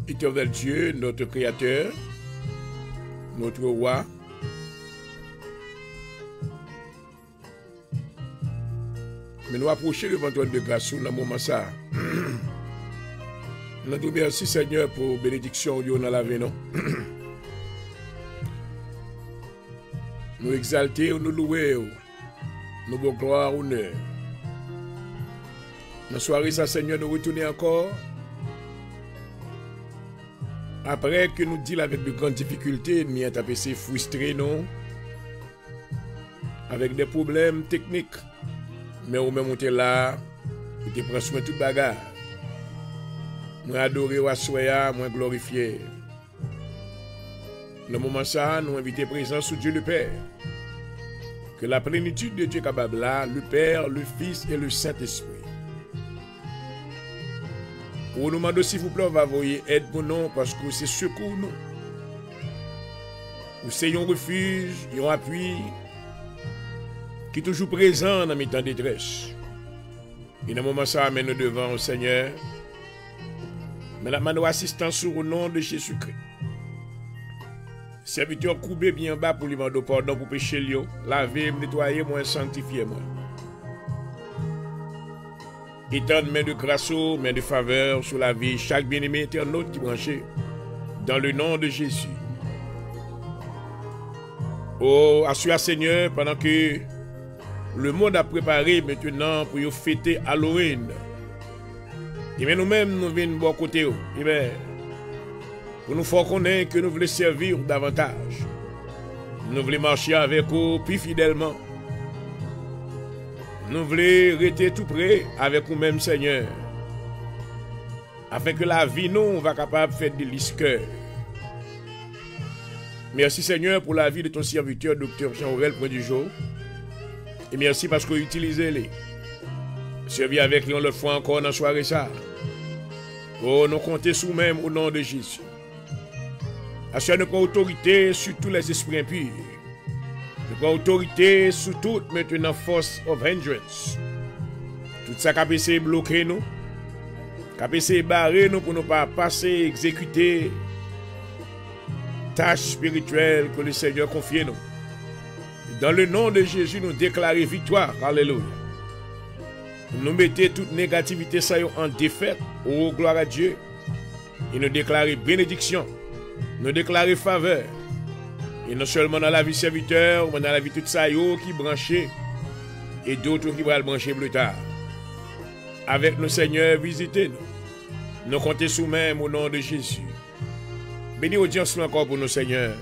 Éternel Dieu, notre Créateur, notre Roi, mais nous approcher devant toi de grâce dans le moment ça. Nous te remercions, Seigneur, pour bénédiction dans la vie. Nous exalter, nous louer, nous vous gloire, honneur. Dans la soirée, ça, Seigneur, nous retourner encore. Après que nous disons avec de grandes difficultés, nous avons tapé frustrés, non? Avec des problèmes techniques. Mais au même moment là, nous te prenons soin de toute bagarre. Moi adoré ou assoya, moi glorifié. Dans le moment ça, nous invitons présence sous Dieu le Père. Que la plénitude de Dieu capable là, le Père, le Fils et le Saint-Esprit. Pour nous demander s'il vous plaît, on va envoyer aide pour nous parce que c'est secours nous. Nous c'est un refuge, un appui qui est toujours présent dans mes temps de détresse. Et dans le moment ça, amène nous devant au Seigneur. Mais la main assistance au nom de Jésus-Christ. Serviteur courbé bien bas pour lui demander pardon pour péché, laver, nettoyer, moi, sanctifier moi. Étendre main de grâce, main de faveur sur la vie, chaque bien-aimé internaute qui branché, dans le nom de Jésus. Oh, assure Seigneur, pendant que le monde a préparé maintenant pour y fêter Halloween. Et bien nous-mêmes, nous venons de bon côté. Et bien, pour nous faire connaître que nous voulons servir davantage. Nous voulons marcher avec vous plus fidèlement. Nous voulons rester tout près avec nous-mêmes, Seigneur. Afin que la vie, nous, va capable de faire des lisqueurs. Merci, Seigneur, pour la vie de ton serviteur, Dr. Jean-Aurel Point du jour. Et merci parce que vous utilisez-les. Servir avec lui l'autre fois encore dans la soirée ça. Oh, nous comptons sous même au nom de Jésus. Assure notre autorité sur tous les esprits impurs. Nous autorité sur toute maintenant force of hindrance. Tout ça qui a essayé de bloquer nous, qui a essayé de barrer nous pour ne pas passer, exécuter tâches spirituelles que le Seigneur confie nous. Dans le nom de Jésus, nous déclarons victoire. Alléluia. Nous mettons toute négativité ça en défaite. Oh, gloire à Dieu. Et nous déclarons bénédiction. Nous déclarons faveur. Et non seulement dans la vie serviteur, mais dans la vie tout ça qui branché. Et d'autres qui vont le brancher plus tard. Avec nos Seigneurs, visitez-nous. Nous comptons sous même au nom de Jésus. Bénis audience encore pour nos Seigneurs.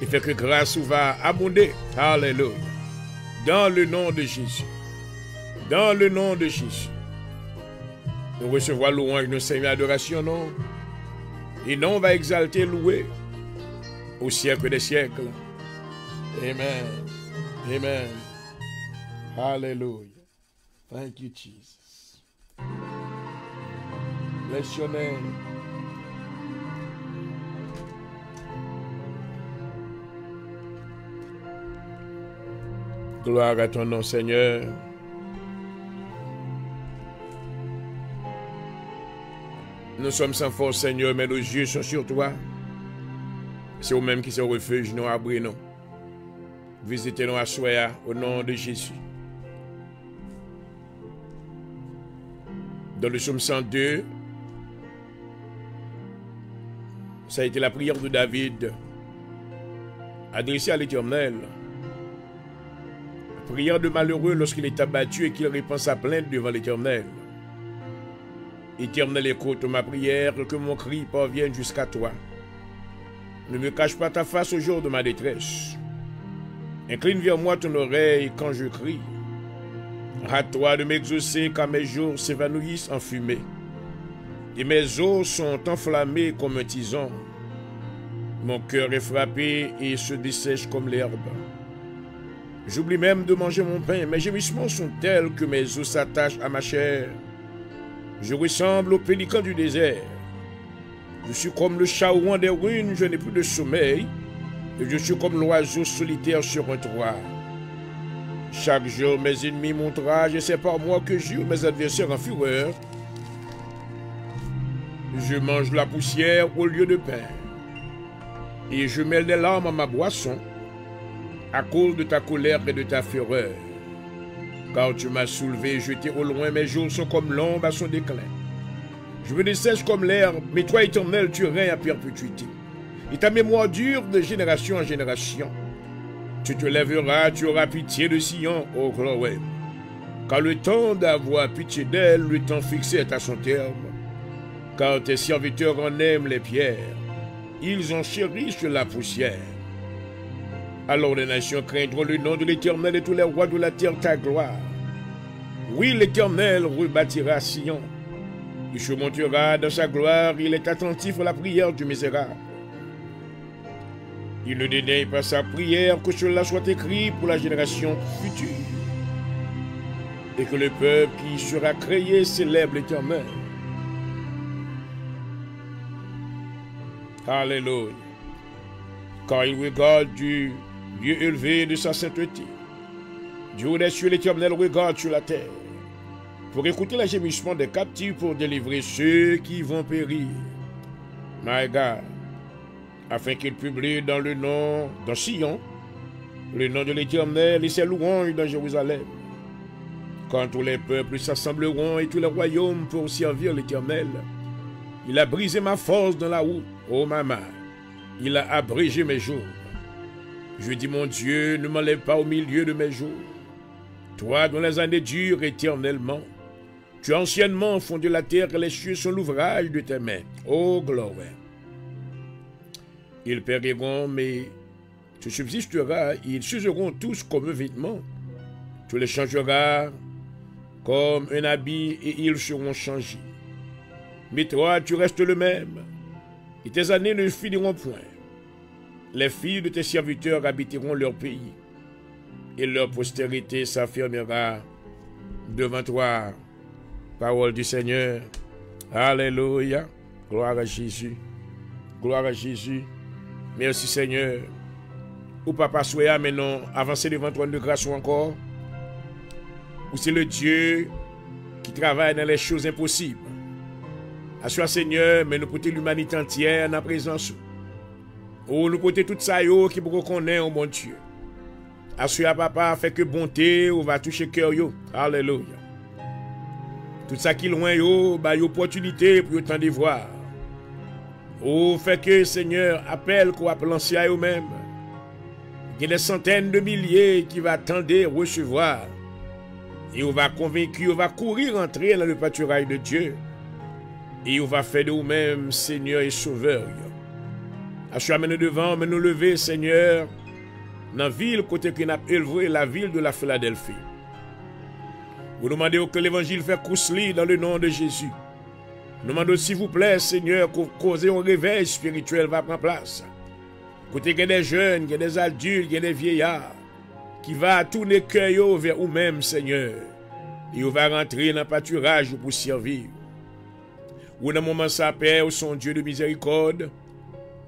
Et fait que grâce va abonder. Alléluia. Dans le nom de Jésus. Dans le nom de Jésus. Nous recevons louange de Seigneur adoration, non? Et non, on va exalter, louer au siècle des siècles. Amen. Amen. Hallelujah. Thank you, Jesus. Bless your name. Gloire à ton nom, Seigneur. Nous sommes sans force, Seigneur, mais nos yeux sont sur toi. C'est vous-même qui sont refuge, nous abri, nous. Visitez-nous à Soya, au nom de Jésus. Dans le psaume 102, ça a été la prière de David, adressée à l'Éternel. Prière de malheureux lorsqu'il est abattu et qu'il répand sa plainte devant l'Éternel. Éternel, écoute ma prière, que mon cri parvienne jusqu'à toi. Ne me cache pas ta face au jour de ma détresse. Incline vers moi ton oreille quand je crie. Rate-toi de m'exaucer quand mes jours s'évanouissent en fumée. Et mes os sont enflammés comme un tison. Mon cœur est frappé et se dessèche comme l'herbe. J'oublie même de manger mon pain. Mes gémissements sont tels que mes os s'attachent à ma chair. Je ressemble au pélican du désert. Je suis comme le charouan des ruines, je n'ai plus de sommeil. Et je suis comme l'oiseau solitaire sur un toit. Chaque jour, mes ennemis m'outragent et c'est par moi que jurent mes adversaires en fureur. Je mange la poussière au lieu de pain. Et je mêle des larmes à ma boisson à cause de ta colère et de ta fureur. Car tu m'as soulevé et jeté au loin, mes jours sont comme l'ombre à son déclin. Je me dessèche comme l'herbe, mais toi, Éternel, tu règnes à perpétuité. Et ta mémoire dure de génération en génération. Tu te lèveras, tu auras pitié de Sion, ô gloire. Car le temps d'avoir pitié d'elle, le temps fixé est à son terme. Car tes serviteurs en aiment les pierres. Ils en chérissent la poussière. Alors les nations craindront le nom de l'Éternel et tous les rois de la terre ta gloire. Oui, l'Éternel rebâtira Sion. Il se montera dans sa gloire, il est attentif à la prière du misérable. Il ne dédaigne pas sa prière, que cela soit écrit pour la génération future. Et que le peuple qui sera créé célèbre l'Éternel. Alléluia. Car il regarde du lieu élevé de sa sainteté. Du haut des cieux, l'Éternel regarde sur la terre, pour écouter le gémissement des captifs, pour délivrer ceux qui vont périr. My God, afin qu'il publie dans le nom, dans Sion, le nom de l'Éternel et ses louanges dans Jérusalem. Quand tous les peuples s'assembleront et tous les royaumes pour servir l'Éternel, il a brisé ma force dans la route, ô maman. Il a abrégé mes jours. Je dis, mon Dieu, ne m'enlève pas au milieu de mes jours. Toi, dont les années durent éternellement, tu as anciennement fondé la terre et les cieux sont l'ouvrage de tes mains. Ô gloire. Ils périront, mais tu subsisteras. Ils s'useront tous comme un vêtement. Tu les changeras comme un habit et ils seront changés. Mais toi, tu restes le même. Et tes années ne finiront point. Les filles de tes serviteurs habiteront leur pays, et leur postérité s'affirmera devant toi. Parole du Seigneur. Alléluia. Gloire à Jésus. Gloire à Jésus. Merci Seigneur. Ou papa soya maintenant avancer devant toi de grâce ou encore. Ou c'est le Dieu qui travaille dans les choses impossibles. Assure Seigneur, mais nous portons l'humanité entière dans la présence. Ou nous portons tout ça qui vous reconnaît au bon Dieu. Assure papa, fait que bonté, ou va toucher cœur yo. Alléluia. Tout ça qui est loin yo, bah yo opportunité pour autant de voir. Ou fait que Seigneur appelle qu'on va lancer à eux-mêmes. Il y a des centaines de milliers qui va attendre recevoir. Et on va convaincre, on va courir entrer dans le pâturage de Dieu. Et on va faire de nous-mêmes Seigneur et Sauveur. Assure nous devant, mais nous lever Seigneur dans la ville côté qui n'a élevé la ville de la Philadelphie. Vous demandez que l'évangile fait cousli dans le nom de Jésus. Nous demandons s'il vous plaît Seigneur que causer un réveil spirituel va prendre place. Côté qu'il y a des jeunes, il y a des adultes, il y a des vieillards qui va tourner cœur vers vous-même Seigneur. Et on va rentrer dans le pâturage pour servir. Ou dans le moment ça Père, son Dieu de miséricorde,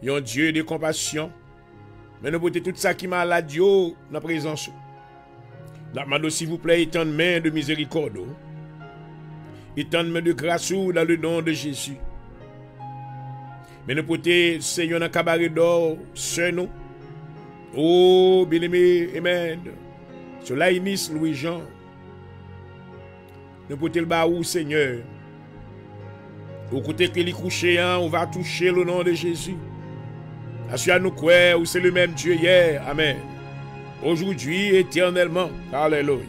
et un Dieu de compassion. Mais nous portons tout ça qui m'a malade dans la présence. Nous demandons s'il vous plaît, étendre main de miséricorde. Étendre main de grâce dans le nom de Jésus. Mais nous portons Seigneur dans le cabaret d'or, c'est nous. Oh, bien-aimé, amen. Cela initie Louis-Jean. Nous portons le baou, Seigneur. Au côté qu'il est couché, on va toucher le nom de Jésus. Assure-nous quoi, c'est le même Dieu hier. Amen. Aujourd'hui, éternellement. Alléluia.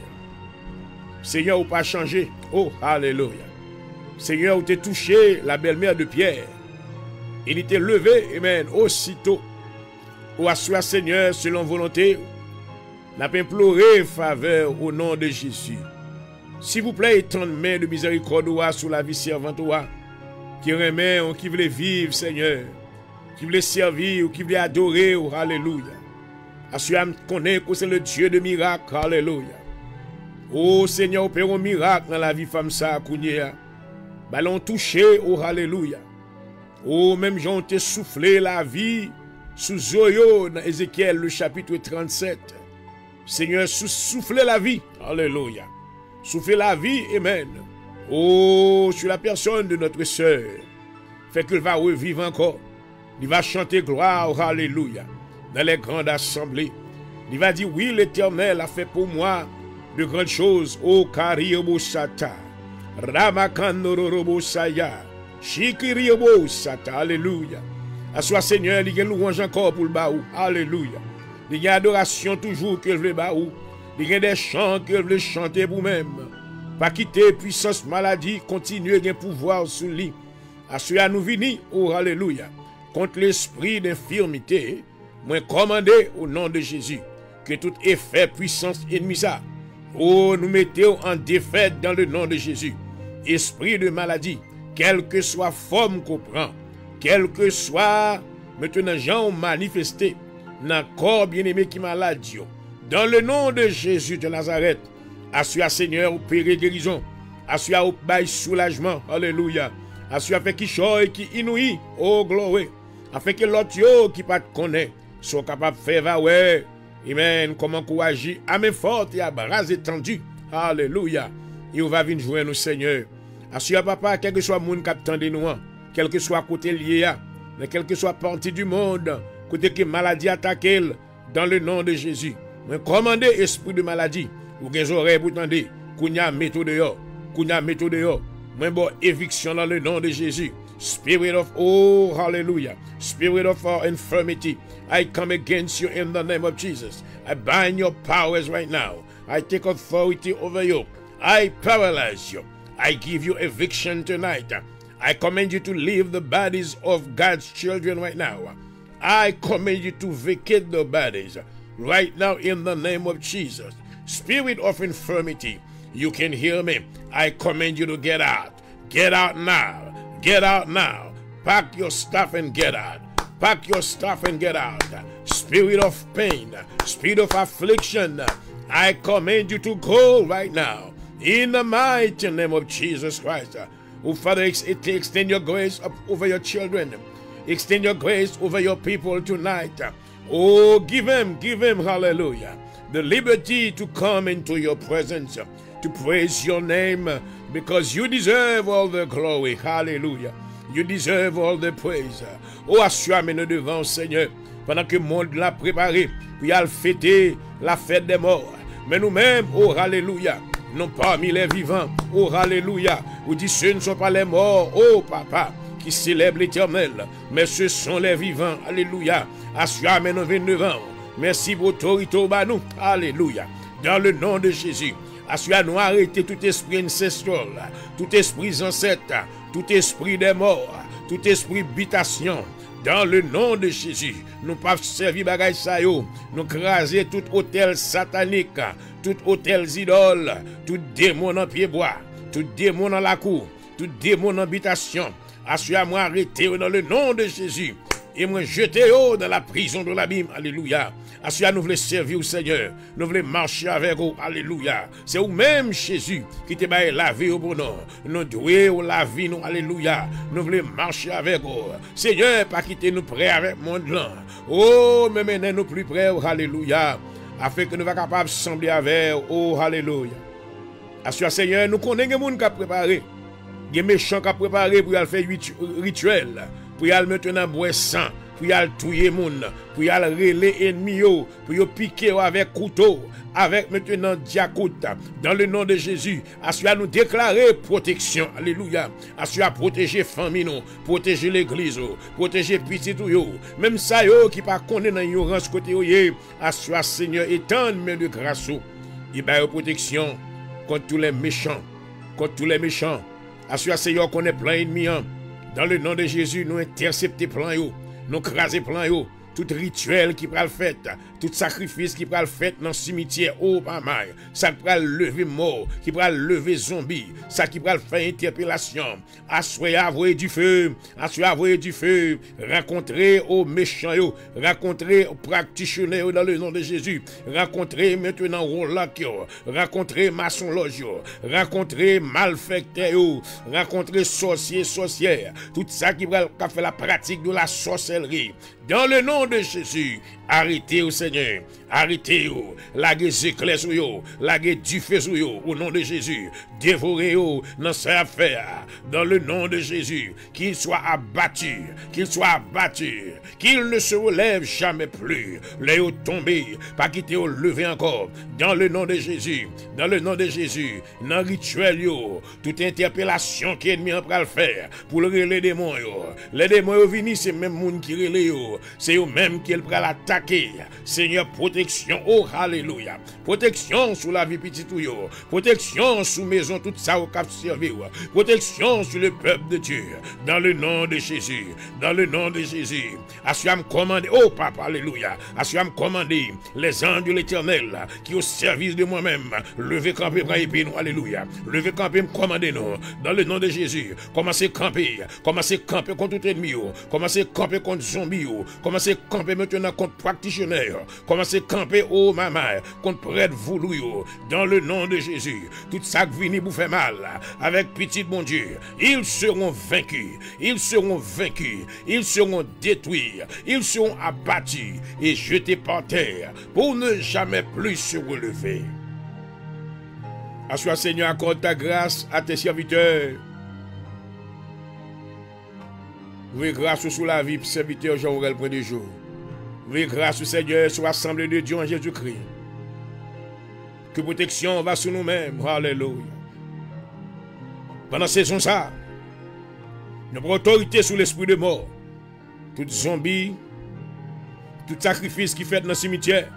Seigneur, ou pas changé. Oh, alléluia. Seigneur, ou t'es touché la belle-mère de Pierre. Il était levé, amen, aussitôt. Ou assure Seigneur, selon volonté, n'a pas imploré faveur au nom de Jésus. S'il vous plaît, étendre main de miséricorde sur la vie servante, qui remet, ou qui voulait vivre, Seigneur, qui voulait servir, ou qui voulait adorer, alléluia. Assure connaît que c'est le Dieu de miracles. Alléluia. Oh Seigneur, opère un miracle dans la vie femme ça, Kounia. Ballon touché, oh Alléluia. Oh, même Jean te soufflé la vie sous Zoyo dans Ézéchiel, le chapitre 37. Seigneur, soufflez la vie. Alléluia. Soufflez la vie, amen. Oh, sur la personne de notre sœur. Fait qu'elle va revivre encore. Il va chanter gloire, alléluia. Dans les grandes assemblées. Il va dire, oui, l'Éternel a fait pour moi de grandes choses. Oh, Kariobosata. Ramakanoroborosaya. Shikiriobosata. Alléluia. À soi, Seigneur, il y a louange encore pour le baou. Alléluia. Il y a adoration toujours que le baou. Il y a des chants que le chanter pour même. Pas quitter puissance maladie, continuer à pouvoir sous lui. À cela nous venons, oh alléluia, contre l'esprit d'infirmité, moi commandé au nom de Jésus, que tout effet puissance ennemie ça, oh nous mettons en défaite dans le nom de Jésus. Esprit de maladie, quelle que soit forme qu'on prend, quelle que soit maintenant gens manifesté, dans le corps bien-aimé qui malade, dans le nom de Jésus de Nazareth, assure Seigneur opérer guérison, assure bail soulagement, alléluia, assure fait qui choy qui inouï, oh gloire, afin que l'autre yo qui pas connaît soit capable de faire ouais, amen, comment agir à main forte et à bras étendus, alléluia, il va venir jouer nous Seigneur, assure papa, quel que soit le monde qui attend de nous, quel que soit côté lié, mais quel que soit partie du monde, côté que maladie attaque, dans le nom de Jésus, mais commandez esprit de maladie, ou des oreilles pour tendre, kounya méthode yo, kounya méthode yo, mais bon éviction dans le nom de Jésus. Spirit of, oh hallelujah, spirit of infirmity, I come against you in the name of Jesus. I bind your powers right now. I take authority over you. I paralyze you. I give you eviction tonight. I command you to leave the bodies of God's children right now. I command you to vacate the bodies right now in the name of Jesus. Spirit of infirmity, you can hear me. I command you to get out. Get out now. Get out now. Pack your stuff and get out. Pack your stuff and get out. Spirit of pain, spirit of affliction, I command you to go right now. In the mighty name of Jesus Christ. Oh, Father, extend your grace up over your children. Extend your grace over your people tonight. Oh, give him, hallelujah, the liberty to come into your presence, to praise your name, because you deserve all the glory. Hallelujah. You deserve all the praise. Oh, assure-nous devant Seigneur, pendant que le monde l'a préparé, puis il fêter la fête des morts. Mais nous-mêmes, oh, hallelujah, non parmi les vivants, oh, hallelujah, vous dites ce ne sont pas les morts, oh, papa, qui célèbrent l'Éternel, mais ce sont les vivants, alléluia. Assure-nous devant. Merci pour l'autorité au nous, alléluia. Dans le nom de Jésus, assure-nous arrêter tout esprit ancestral, tout esprit ancêtre, tout esprit des morts, tout esprit habitation. Dans le nom de Jésus, nous ne pouvons pas servir bagay sa yo, nous craser tout hôtel satanique, tout hôtel idole, tout démon en pied bois, tout démon dans la cour, tout démon en habitation. Assure-moi arrêter dans le nom de Jésus. Et moi jeter dans la prison de l'abîme. Alléluia. Assure nous voulons servir au Seigneur. Nous voulons marcher avec vous. Alléluia. C'est vous-même, Jésus, qui te baille la vie au bon nom. Nous devons la vie, nous. Alléluia. Nous voulons marcher avec vous. Seigneur, pas quitter nous prêts avec le monde là. Oh, mais menez-nous plus près. Alléluia. Afin que nous soyons capables de sembler avec vous. Oh, alléluia. Assure, Seigneur, nous connaissons les gens qui ont préparé. Les méchants qui ont préparé pour faire rituel. Pour y aller maintenant boire sang, pour y aller tuer les gens, pour y aller relayer les ennemis, pour y piquer avec couteau, avec maintenant diacoute. Dans le nom de Jésus, assure nous déclarer protection. Alléluia. Assure protéger famille, protéger l'église, protéger petit tout. Même ça qui pas connaît dans l'ignorance côté assure Seigneur étendre main de grâce. Il y a protection contre tous les méchants, contre tous les méchants. Assure Seigneur qu'on est plein d'ennemis. Dans le nom de Jésus, nous interceptons plan yo, nous craser plan yo, tout rituel qui va le fait, tout sacrifice qui pral fait dans le cimetière, oh maman, ça qui pral lever mort, qui pral lever zombie, ça qui pral faire interpellation, assoyez voyer du feu, assoyez voyer du feu, rencontrer aux méchants, rencontrer aux practitionnaires dans le nom de Jésus, rencontrer maintenant Rolak, rencontrer maçon loge, rencontrer malfecteurs, rencontrer sorciers, sorcières, tout ça qui va faire la pratique de la sorcellerie. Dans le nom de Jésus, arrêtez au Seigneur, arrêtez-vous, laguez éclairs sur vous, laguez du feu sur vous, au nom de Jésus, dévorez-vous dans cette affaire, dans le nom de Jésus, qu'il soit abattu, qu'il ne se relève jamais plus, les hauts tombés, pas quitter au lever encore, dans le nom de Jésus, dans le nom de Jésus, dans le rituel, toute interpellation qui est ennemi en train de faire, pour le les démons, les démons viennent, c'est même monde qui relève, c'est eux-mêmes qui vont l'attaquer. Seigneur, protection, oh alléluia. Protection sur la vie petite ou yo. Protection sur maison, tout ça au cap servir. Protection sur le peuple de Dieu. Dans le nom de Jésus. Dans le nom de Jésus. Assume commander, oh papa, alléluia. Assume commander les anges de l'éternel qui au service de moi-même. Levez camper, nous, alléluia. Levez camper, commandez nous. Dans le nom de Jésus. Commencez camper contre tout ennemi. Commencez camper contre zombies. Commencez à camper maintenant contre practitionnaires. Commencez à camper, oh maman, contre prêtre voulu. Dans le nom de Jésus. Tout ça qui vient vous faire mal. Avec petit bon Dieu. Ils seront vaincus. Ils seront vaincus. Ils seront détruits. Ils seront abattus et jetés par terre pour ne jamais plus se relever. Assois Seigneur, accorde ta grâce à tes serviteurs. Oui, grâce sur la vie, serviteur Jean-Aurel près des jours. Oui, grâce au Seigneur sur l'Assemblée de Dieu en Jésus-Christ. Que protection va sur nous-mêmes. Alléluia. Pendant saison ça, nous avons autorité sur l'esprit de mort. Tout zombie, tout sacrifice qui fait dans le cimetière,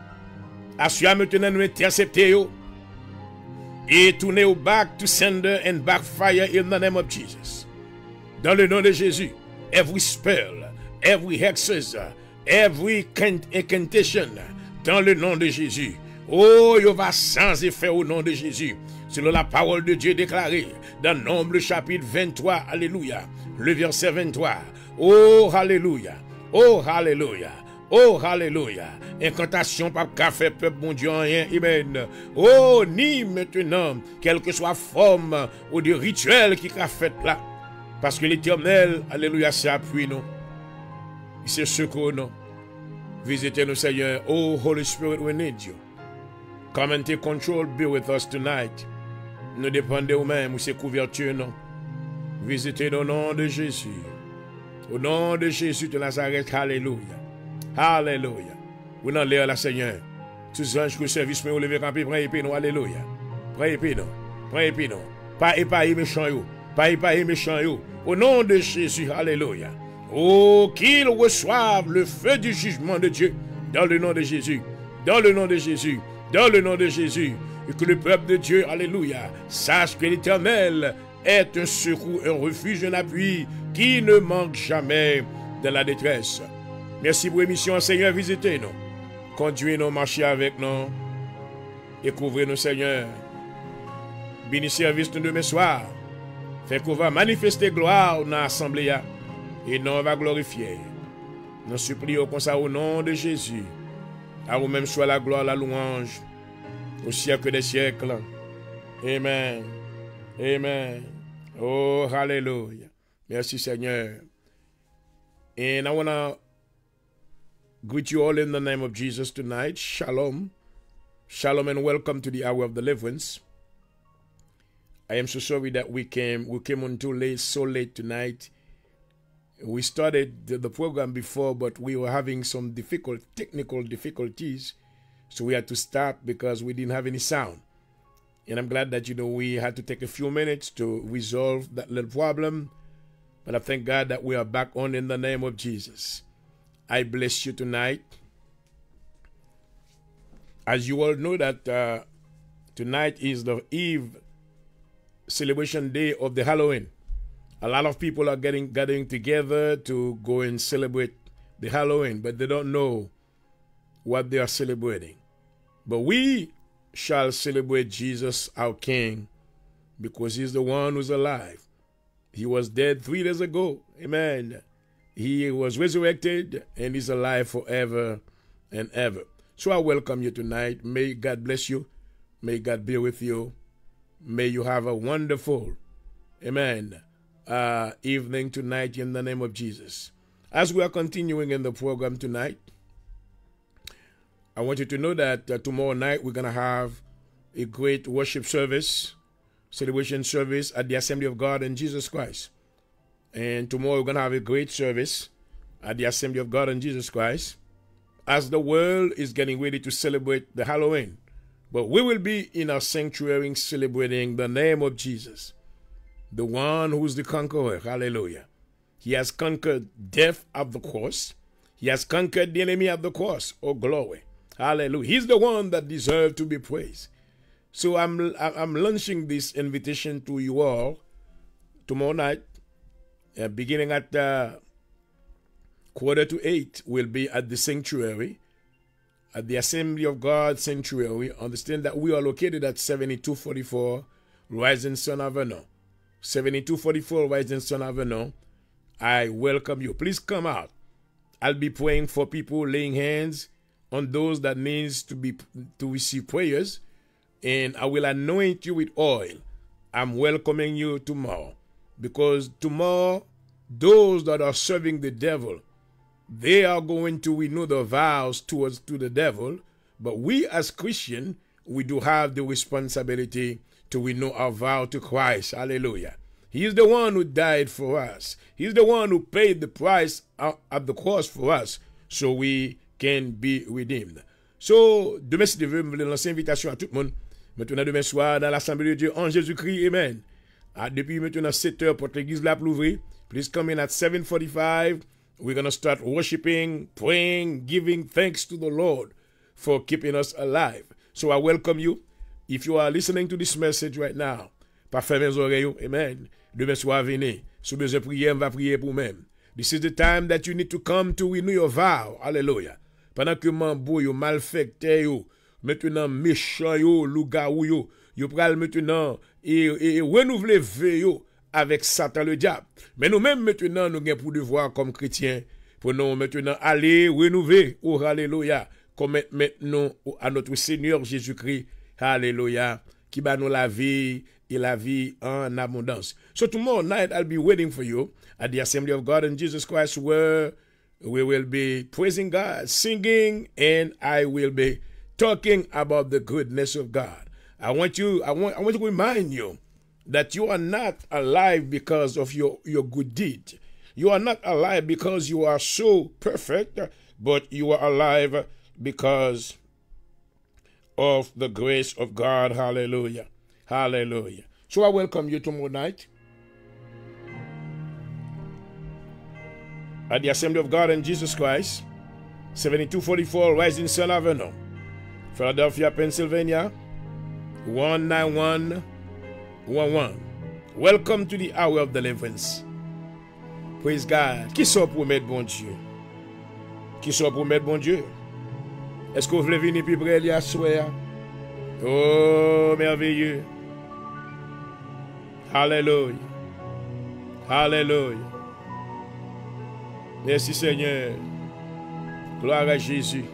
assure maintenant nous intercepter et tourner au back to sender and backfire in the name of Jesus. Dans le nom de Jésus. Every spell, every hexes, every incantation, dans le nom de Jésus. Oh, il va sans effet au nom de Jésus. Selon la parole de Dieu déclarée dans Nombre chapitre 23, alléluia, le verset 23. Oh, alléluia, oh, alléluia. Oh, alléluia. Incantation par café, peuple, bon Dieu, rien. Amen. Oh, ni maintenant, quelle que soit forme ou de rituel qui a fait là. Parce que l'Éternel, alléluia, c'est appui nous. C'est secours nous. Visitez-nous, Seigneur. Oh, Holy Spirit, we need you. Come and take control, be with us tonight. Nous dépendons de vous-même, ou c'est couverture, non. Visitez-nous au nom de Jésus. Au nom de Jésus de Nazareth, alléluia. Alléluia. Vous n'en l'air là, Seigneur. Tous les anges que le service me lever camper, prenez nous, alléluia. Prenez nous, prenez nous. Pas épargner méchant, pas épargner méchant, au nom de Jésus, alléluia. Oh, qu'ils reçoivent le feu du jugement de Dieu, dans le nom de Jésus, dans le nom de Jésus, dans le nom de Jésus. Et que le peuple de Dieu, alléluia, sache que l'Éternel est un secours, un refuge, un appui qui ne manque jamais de la détresse. Merci pour l'émission, Seigneur, visitez-nous. Conduisez-nous, marchez avec nous. Et couvrez-nous, Seigneur. Bénis service de demain soir. Fait qu'on va manifester gloire dans l'assemblée. Et nous on va glorifier. Nous supplions comme ça au nom de Jésus. À vous-même soit la gloire, la louange. Au siècle des siècles. Amen. Amen. Oh, hallelujah. Merci, Seigneur. And I want to greet you all in the name of Jesus tonight. Shalom. Shalom and welcome to the hour of deliverance. I am so sorry that we came on too late, so late tonight. We started the program before, but we were having some technical difficulties. So we had to stop because we didn't have any sound. And I'm glad that, we had to take a few minutes to resolve that little problem. But I thank God that we are back on in the name of Jesus. I bless you tonight. As you all know that tonight is the Eve celebration day of the Halloween. A lot of people are gathering together to go and celebrate the Halloween, but they don't know what they are celebrating. But we shall celebrate Jesus, our King, because he's the one who's alive. He was dead 3 days ago. Amen. He was resurrected and he's alive forever and ever. So I welcome you tonight. May God bless you. May God be with you. May you have a wonderful, amen, evening tonight in the name of Jesus. As we are continuing in the program tonight, I want you to know that tomorrow night we're going to have a great worship service, celebration service at the Assembly of God in Jesus Christ. And tomorrow we're going to have a great service at the Assembly of God in Jesus Christ as the world is getting ready to celebrate the Halloween. But we will be in our sanctuary celebrating the name of Jesus, the one who's the conqueror. Hallelujah. He has conquered death at the cross. He has conquered the enemy at the cross. Oh, glory. Hallelujah. He's the one that deserves to be praised. So I'm launching this invitation to you all tomorrow night, beginning at 7:45. We'll be at the sanctuary, at the Assembly of God sanctuary. Understand that we are located at 7244 Rising Sun Avenue. 7244 Rising Sun Avenue. I welcome you. Please come out. I'll be praying for people, laying hands on those that needs to receive prayers, and I will anoint you with oil. I'm welcoming you tomorrow, because tomorrow those that are serving the devil, they are going to renew the vows to the devil. But we as Christians, we do have the responsibility to renew our vow to Christ. Hallelujah. He is the one who died for us. He's the one who paid the price at the cross for us, so we can be redeemed. So, demain, si Dieu veut, je vais lancer invitation à tout le monde. Maintenant, demain soir, dans l'Assemblée de Dieu, en Jésus-Christ, amen. Depuis maintenant 7 heures, pour l'église là l'ouvrir. Please come in at 7:45. We're going to start worshiping, praying, giving thanks to the Lord for keeping us alive. So I welcome you. If you are listening to this message right now, pas fermer les oreilles, amen. Demain soir, venez. Si vous avez prié, on va prier pour même. This is the time that you need to come to renew your vow. Hallelujah. Pendant que mambo yo, malfecté yo, maintenant méchant yo, loup-garou yo, yo pral maintenant et renouveler vœu yo avec Satan le diable. Mais nous-mêmes maintenant, nous avons pour devoir comme chrétiens, pour nous maintenant aller renouveler, oh hallelujah, comme maintenant à notre Seigneur Jésus-Christ, hallelujah, qui va nous la vie et la vie en abondance. So tomorrow night, I'll be waiting for you at the Assembly of God in Jesus Christ, where we will be praising God, singing, and I will be talking about the goodness of God. I want to remind you that you are not alive because of your good deed. You are not alive because you are so perfect, but you are alive because of the grace of God. Hallelujah. Hallelujah. So I welcome you tomorrow night at the Assembly of God in Jesus Christ, 7244 Rising Sun Avenue, Philadelphia, Pennsylvania, 19111. Welcome to the hour of deliverance. Praise God. Qui sont pour mettre bon Dieu? Qui sont pour mettre bon Dieu? Est-ce que vous voulez venir plus près de soir? Oh, merveilleux. Hallelujah. Hallelujah. Merci Seigneur. Gloire à Jésus.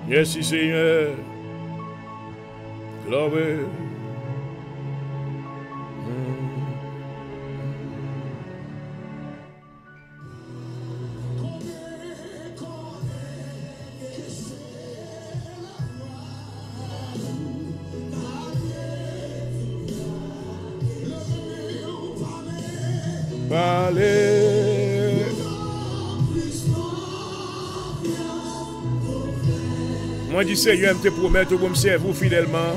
Merci Seigneur. Gloire. Parler. Moi, dis Seigneur, je te promets pour me servir fidèlement.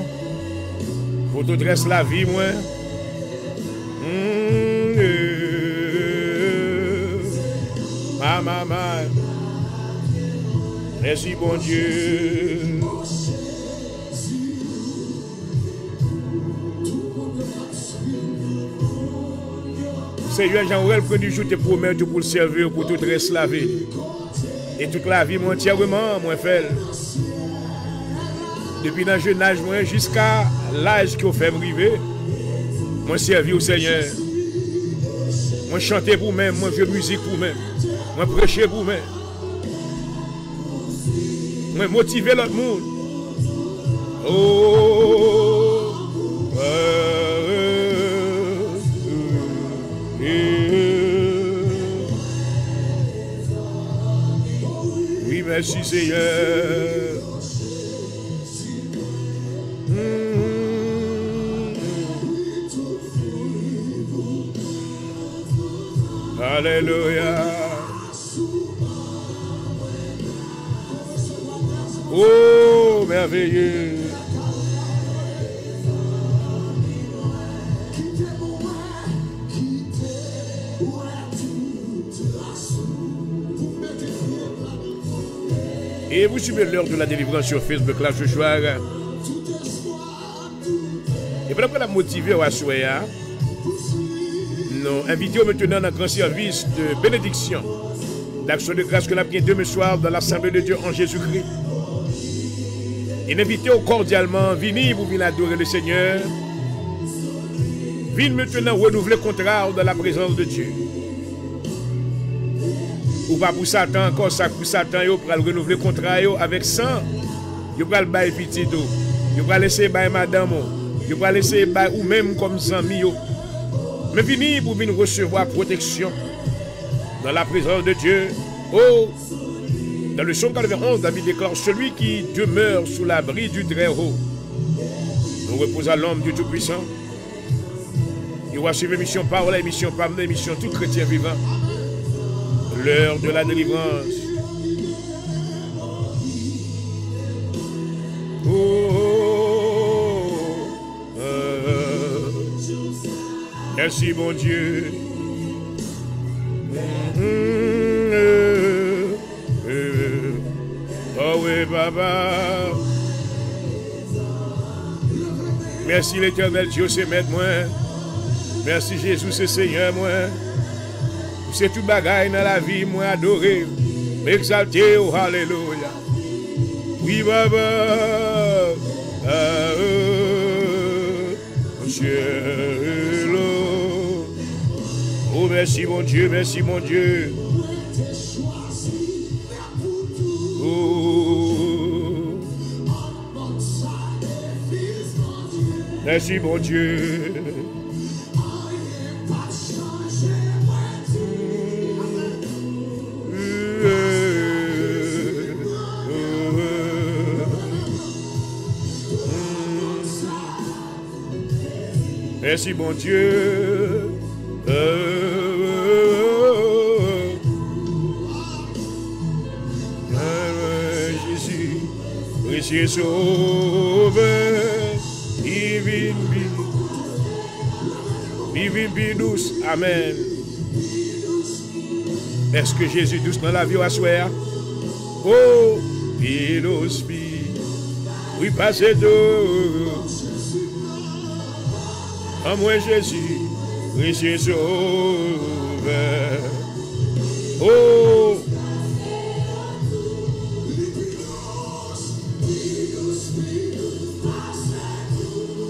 Pour te dresser la vie, moi. Ma. Merci, bon Dieu. Seigneur, Jean-Aurel, prend du jour tes promesses pour le servir, pour tout reste lavé. Et toute la vie, moi, entièrement, moi, fait. Depuis le jeune âge, moi, jusqu'à l'âge qu'on fait arriver, moi, servi au Seigneur. Moi, chanter pour moi, moi, jouer musique pour moi, moi, prêcher pour moi. Moi, motiver l'autre monde. Oh, oui, merci Seigneur. Alléluia. Oh, merveilleux. Et vous suivez l'heure de la délivrance sur Facebook là ce soir. Et pendant qu'on a motivé à Soya, nous invitons maintenant dans un grand service de bénédiction, d'action de grâce que nous avons bien demain soir dans l'Assemblée de Dieu en Jésus-Christ. Et nous invitons cordialement, venez pour venir adorer le Seigneur. Venez maintenant renouveler le contrat dans la présence de Dieu. Ou pas pour Satan, encore ça pour Satan, pour renouveler le contrat avec sang. Vous pouvez le bailler petit, vous pouvez laisser bailler madame, vous pouvez laisser bailler ou même comme ami. Mais venez pour venir recevoir protection dans la présence de Dieu. Oh, dans le psaume 91, David déclare: celui qui demeure sous l'abri du Très-Haut nous repose à l'homme du Tout-Puissant. Il va suivre l'émission Parole, l'émission Parole, l'émission Tout chrétien vivant. L'heure de la délivrance. Merci mon Dieu. Oh oui, Papa. Merci l'Éternel Dieu, c'est maître moi. Merci Jésus, c'est Seigneur moi. C'est tout bagaille dans la vie, moi adoré, m'exalter, oh alléluia. Oui, Papa. Oh, merci mon Dieu, merci mon Dieu. Oh, merci mon Dieu. Merci mon Dieu. Jésus, précieux sauveur, divine douce. Amen. Est-ce que Jésus douce dans la vie à soi? Oh, douce, oui, passez d'eau. À moi Jésus, précieux sauveur. Oh,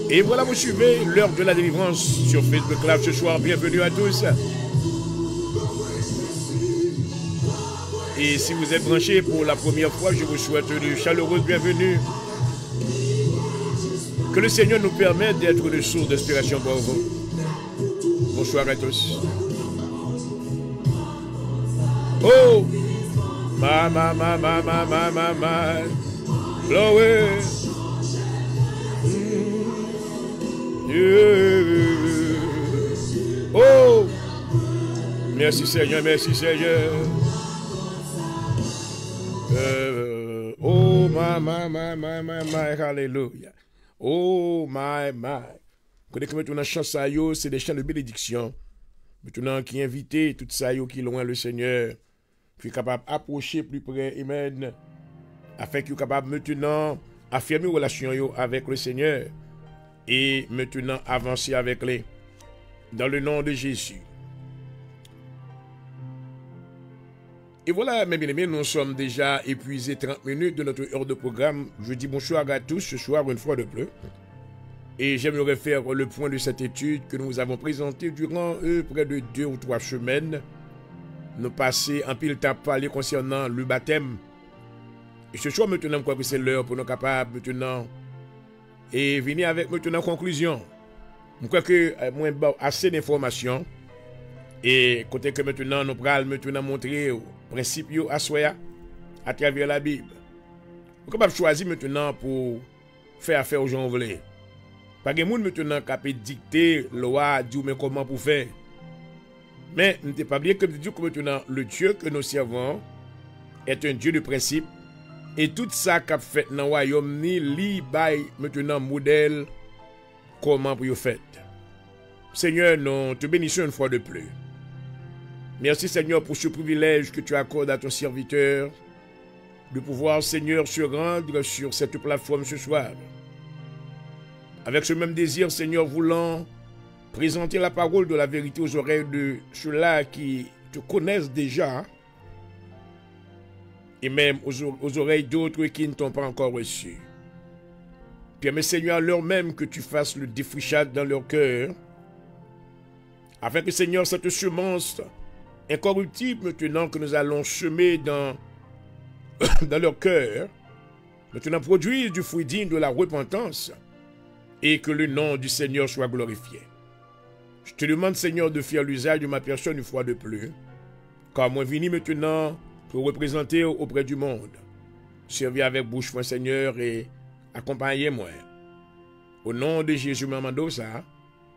et voilà, vous suivez l'heure de la délivrance sur Facebook Live ce soir. Bienvenue à tous. Et si vous êtes branchés pour la première fois, je vous souhaite une chaleureuse bienvenue. Que le Seigneur nous permette d'être une source d'inspiration pour vous. Bonsoir à tous. Oh, ma. Glory. Oh, merci Seigneur, merci Seigneur. Oh, my, hallelujah. Oh, my. Connaissez que maintenant, chant ça, c'est des chants de bénédiction. Maintenant, qui invite tout ça, qui loin le Seigneur, puis capable d'approcher plus près, amen, afin qu'il soit capable maintenant affirmer une relation avec le Seigneur et maintenant avancer avec lui. Dans le nom de Jésus. Et voilà, mes bien-aimés, nous sommes déjà épuisés 30 minutes de notre heure de programme. Je dis bonsoir à tous ce soir, une fois de plus. Et j'aimerais faire le point de cette étude que nous avons présentée durant près de 2 ou 3 semaines. Nous passons en pile temps parler concernant le baptême. Et ce soir, maintenant, je crois que c'est l'heure pour nous capables maintenant et venir avec maintenant conclusion. Je crois que moi, assez d'informations. Et côté que maintenant, nous allons maintenant montrer le principe à soi à travers la Bible. Nous sommes capables de choisir maintenant pour faire affaire aux gens qui veulent. Pas de monde maintenant qui peut dicter loi, dire mais comment pour faire. Mais ne pas oublier que maintenant, le Dieu que nous servons est un Dieu de principe. Et tout ça qu'a fait dans le royaume, ni li bay maintenant modèle comment pour faire. Seigneur, nous te bénissons une fois de plus. Merci Seigneur pour ce privilège que tu accordes à ton serviteur de pouvoir, Seigneur, se rendre sur cette plateforme ce soir. Avec ce même désir, Seigneur, voulant présenter la parole de la vérité aux oreilles de ceux-là qui te connaissent déjà et même aux oreilles d'autres qui ne t'ont pas encore reçu. Permets, Seigneur, l'heure même que tu fasses le défrichage dans leur cœur, afin que, Seigneur, cette semence incorruptible maintenant que nous allons semer dans leur cœur, maintenant produise du fruit digne de la repentance et que le nom du Seigneur soit glorifié. Je te demande, Seigneur, de faire l'usage de ma personne une fois de plus, car moi venu maintenant pour représenter auprès du monde. Servir avec bouche, mon Seigneur, et accompagner-moi. Au nom de Jésus, m'amando ça,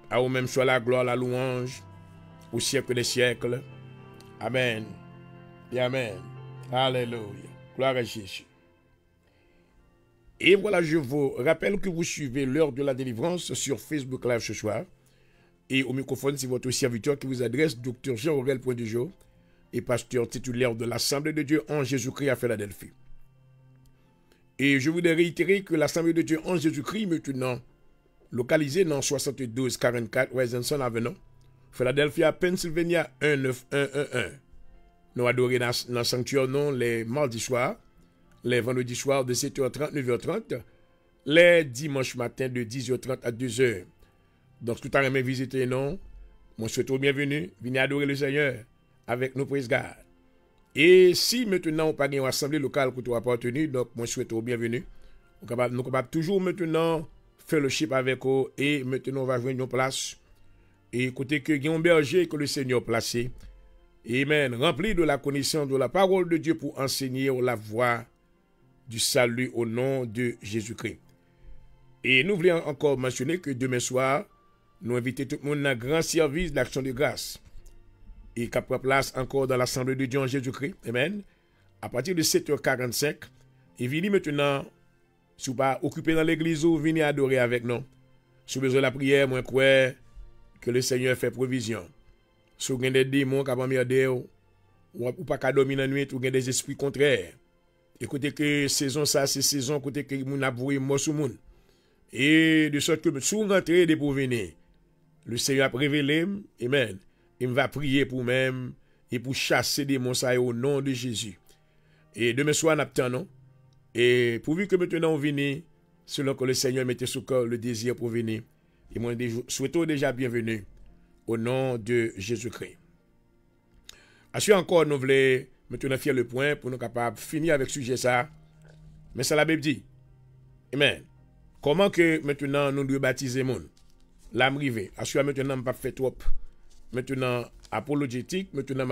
à vous-même soit la gloire, la louange, au siècle des siècles. Amen. Et Amen. Alléluia. Gloire à Jésus. Et voilà, je vous rappelle que vous suivez l'heure de la délivrance sur Facebook Live ce soir. Et au microphone, c'est votre serviteur qui vous adresse, Dr. Jean-Aurel Point-de-Jour, et pasteur titulaire de l'Assemblée de Dieu en Jésus-Christ à Philadelphie. Et je voudrais réitérer que l'Assemblée de Dieu en Jésus-Christ, maintenant, localisée dans 7244 Wesenson Avenue, Philadelphia, Pennsylvania 19111. Nous adorons dans le sanctuaire non les mardis soirs, les vendredis soirs de 7h30, 9h30, les dimanches matins de 10h30 à 2h. Donc, tout à l'heure, visiter non, moi souhaite bienvenue, venez adorer le Seigneur avec nous, praise God. Et si maintenant on pas une assemblée locale que tu as appartenu, donc moi souhaite bienvenue. Nous sommes capables toujours maintenant fellowship avec eux et maintenant on va jouer une place. Et écoutez que il y a un berger que le Seigneur placé. Amen. Rempli de la connaissance de la parole de Dieu pour enseigner la voie du salut au nom de Jésus-Christ. Et nous voulons encore mentionner que demain soir, nous invitons tout le monde à un grand service d'action de grâce. Et qui prend place encore dans l'Assemblée de Dieu en Jésus-Christ. Amen. À partir de 7h45, et venez maintenant, si vous pas occupé dans l'église, vous venez adorer avec nous. Si vous avez besoin de la prière, moi, crois que le Seigneur fait provision. Si vous avez des démons qui ont merdé, ou pas qu'à dormir dans la nuit, ou avez des esprits contraires. Écoutez que saison ça, c'est saison, écoutez que vous avez mort sur le monde. Et de sorte que si vous rentrez de pour venir, le Seigneur a révélé, amen. Il va prier pour même et pour chasser des monstres au nom de Jésus. Et demain soir, nous attendons. Et pourvu que maintenant on vienne, selon que le Seigneur mette sous cœur le désir pour venir. Et moi, souhaitons déjà bienvenue au nom de Jésus-Christ. Ensuite encore, nous voulons maintenant faire le point pour nous capables de finir avec ce sujet ça. Mais ça la Bible dit. Amen. Comment que maintenant nous devons baptiser le monde? L'âme rivée. Ensuite maintenant, je ne pas faire trop. Maintenant, apologétique, maintenant,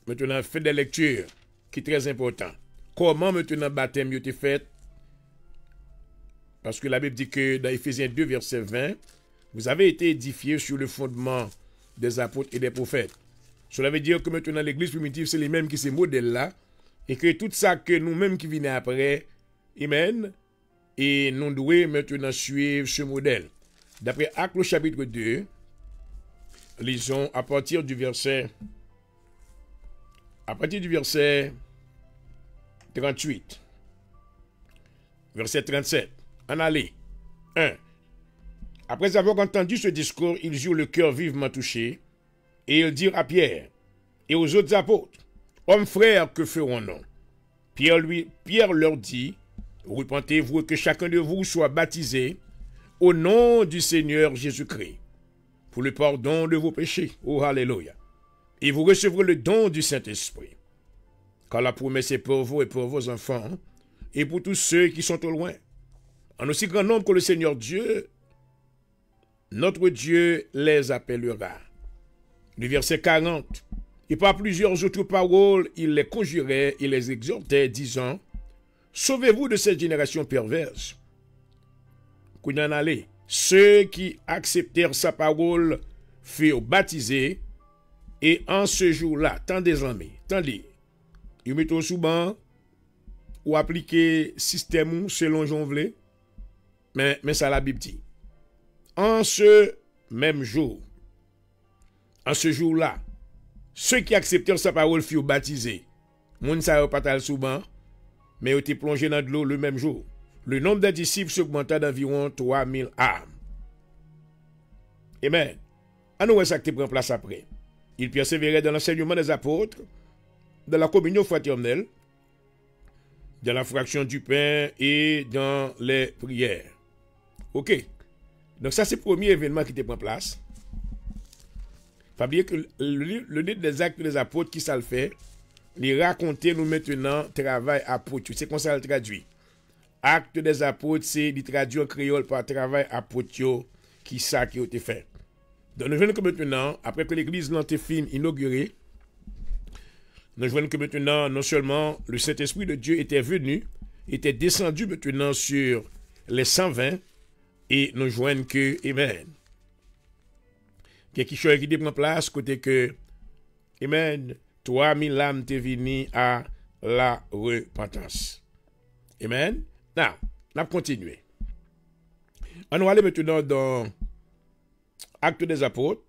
maintenant, fait des lectures qui est très important. Comment maintenant baptême a été fait? Parce que la Bible dit que dans Éphésiens 2, verset 20, vous avez été édifiés sur le fondement des apôtres et des prophètes. Cela veut dire que maintenant l'église primitive, c'est les mêmes qui se modèlent là, et que tout ça que nous-mêmes qui venons après, amen, et nous devons maintenant suivre ce modèle. D'après Actes chapitre 2, lisons à partir du verset 38, verset 37. En allez. 1. Après avoir entendu ce discours, ils eurent le cœur vivement touché, et ils dirent à Pierre, et aux autres apôtres, hommes frères, que ferons-nous? Pierre leur dit, repentez-vous et que chacun de vous soit baptisé au nom du Seigneur Jésus-Christ pour le pardon de vos péchés. Oh, alléluia. Et vous recevrez le don du Saint-Esprit. Car la promesse est pour vous et pour vos enfants et pour tous ceux qui sont au loin, en aussi grand nombre que le Seigneur Dieu, notre Dieu, les appellera. Le verset 40. Et par plusieurs autres paroles, il les conjurait et les exhortait, disant, sauvez-vous de cette génération perverse. Qu'on en allait. Ceux qui acceptèrent sa parole furent baptisés, et en ce jour-là, tendez amis, tendez, ils mettent au sous-banc, ou appliquer système selon Jean Vlé, mais ça la Bible dit. En ce même jour, en ce jour-là, ceux qui acceptèrent sa parole furent baptisés. Moun sa yo patal sous-banc, mais ont été plongés dans de l'eau le même jour. Le nombre des disciples s'augmenta d'environ 3000 âmes. Amen. À nous, ça qui prend place après. Il persévérait dans l'enseignement des apôtres, dans la communion fraternelle, dans la fraction du pain et dans les prières. Ok. Donc ça, c'est le premier événement qui te prend place. Il faut oublier que le livre des actes des apôtres, qui ça le fait, les raconter nous maintenant travail apôtre. C'est comme ça le traduit. Acte des apôtres, c'est du traduit en créole par travail apôtre qui ça qui a été fait. Donc nous voyons que maintenant, après que l'église l'a été inaugurée, nous voyons que maintenant, non seulement le Saint-Esprit de Dieu était venu, était descendu maintenant sur les 120, et nous voyons que, amen, quelque chose qui prend place, côté que, amen, 3000 âmes t'es venu à la repentance. Amen. Now, on va continuer. On va aller maintenant dans Actes des Apôtres.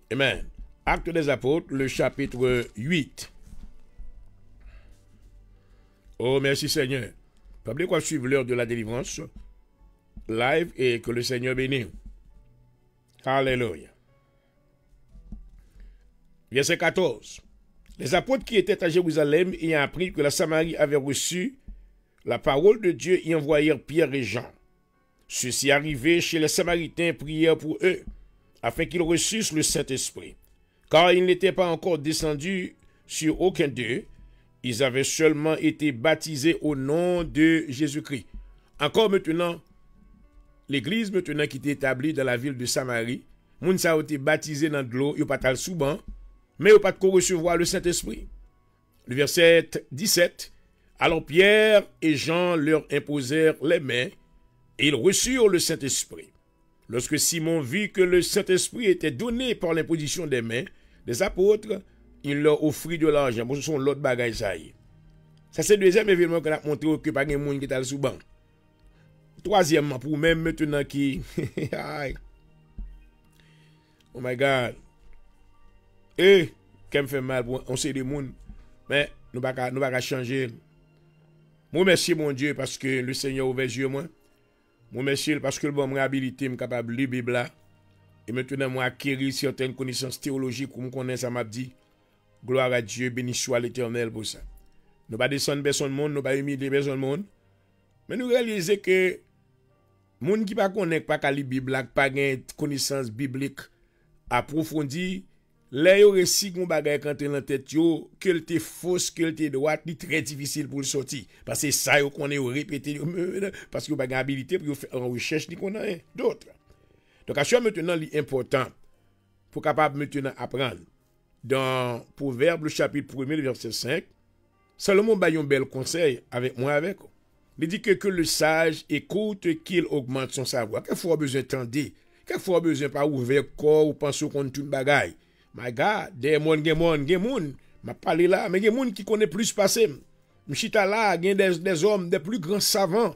Amen. Actes des Apôtres, le chapitre 8. Oh, merci Seigneur. Pas oublier quoi suivre l'heure de la délivrance live et que le Seigneur bénisse. Alléluia. Verset 14. Les apôtres qui étaient à Jérusalem ayant appris que la Samarie avait reçu la parole de Dieu y envoyèrent Pierre et Jean. Ceux-ci arrivés chez les Samaritains prièrent pour eux, afin qu'ils reçussent le Saint-Esprit. Car il n'était pas encore descendu sur aucun d'eux, ils avaient seulement été baptisés au nom de Jésus-Christ. Encore maintenant, l'église maintenant qui était établie dans la ville de Samarie, moun sa a été baptisé dans de l'eau, ils n'ont pas tal souban, mais ils n'ont pas de recevoir le Saint-Esprit. Le verset 17. Alors Pierre et Jean leur imposèrent les mains, et ils reçurent le Saint-Esprit. Lorsque Simon vit que le Saint-Esprit était donné par l'imposition des mains des apôtres, il leur offrit de l'argent. Bon, ce sont l'autre bagaille ça y est. Ça c'est le deuxième événement qu'on a montré que pas de monde qui est sous banc. Troisièmement, pour même maintenant qui oh my God. Et qu'elle me fait mal, on sait des monde, mais nous pas changer. Moi merci mon Dieu parce que le Seigneur a ouvert les yeux moi. Moi merci parce que le bon habilité me capable de lire Bible là. Et maintenant moi acquérir certaines connaissances théologiques comme connaît ça m'a dit. Gloire à Dieu, béni soit l'Éternel pour ça. Nous pas descendre personne monde, nous pas humilier personne monde. Mais nous réaliser que monde qui pas connaît pas lire Bible, pas gain connaissance biblique approfondie, les yo récit gon bagay quand dans tête yo, qu'elle était fausse, qu'elle était droite, c'est très difficile pour le sortir parce que ça yo connaît répéter parce que yo pas gain habilité pour faire en recherche ni connaît d'autres. Donc à ce maintenant l'important pour capable maintenant apprendre dans Proverbe le chapitre 1er le verset 5, Salomon ba un bel conseil avec moi avec. Il dit que le sage écoute qu'il augmente son savoir. Quelquefois besoin tendre, quelquefois besoin pas ouvert corps ou penser qu'on tout bagaille. My God, des monde, m'a parlé là, mais des monde qui connaît plus passé. M'chita là, gen des hommes des plus grands savants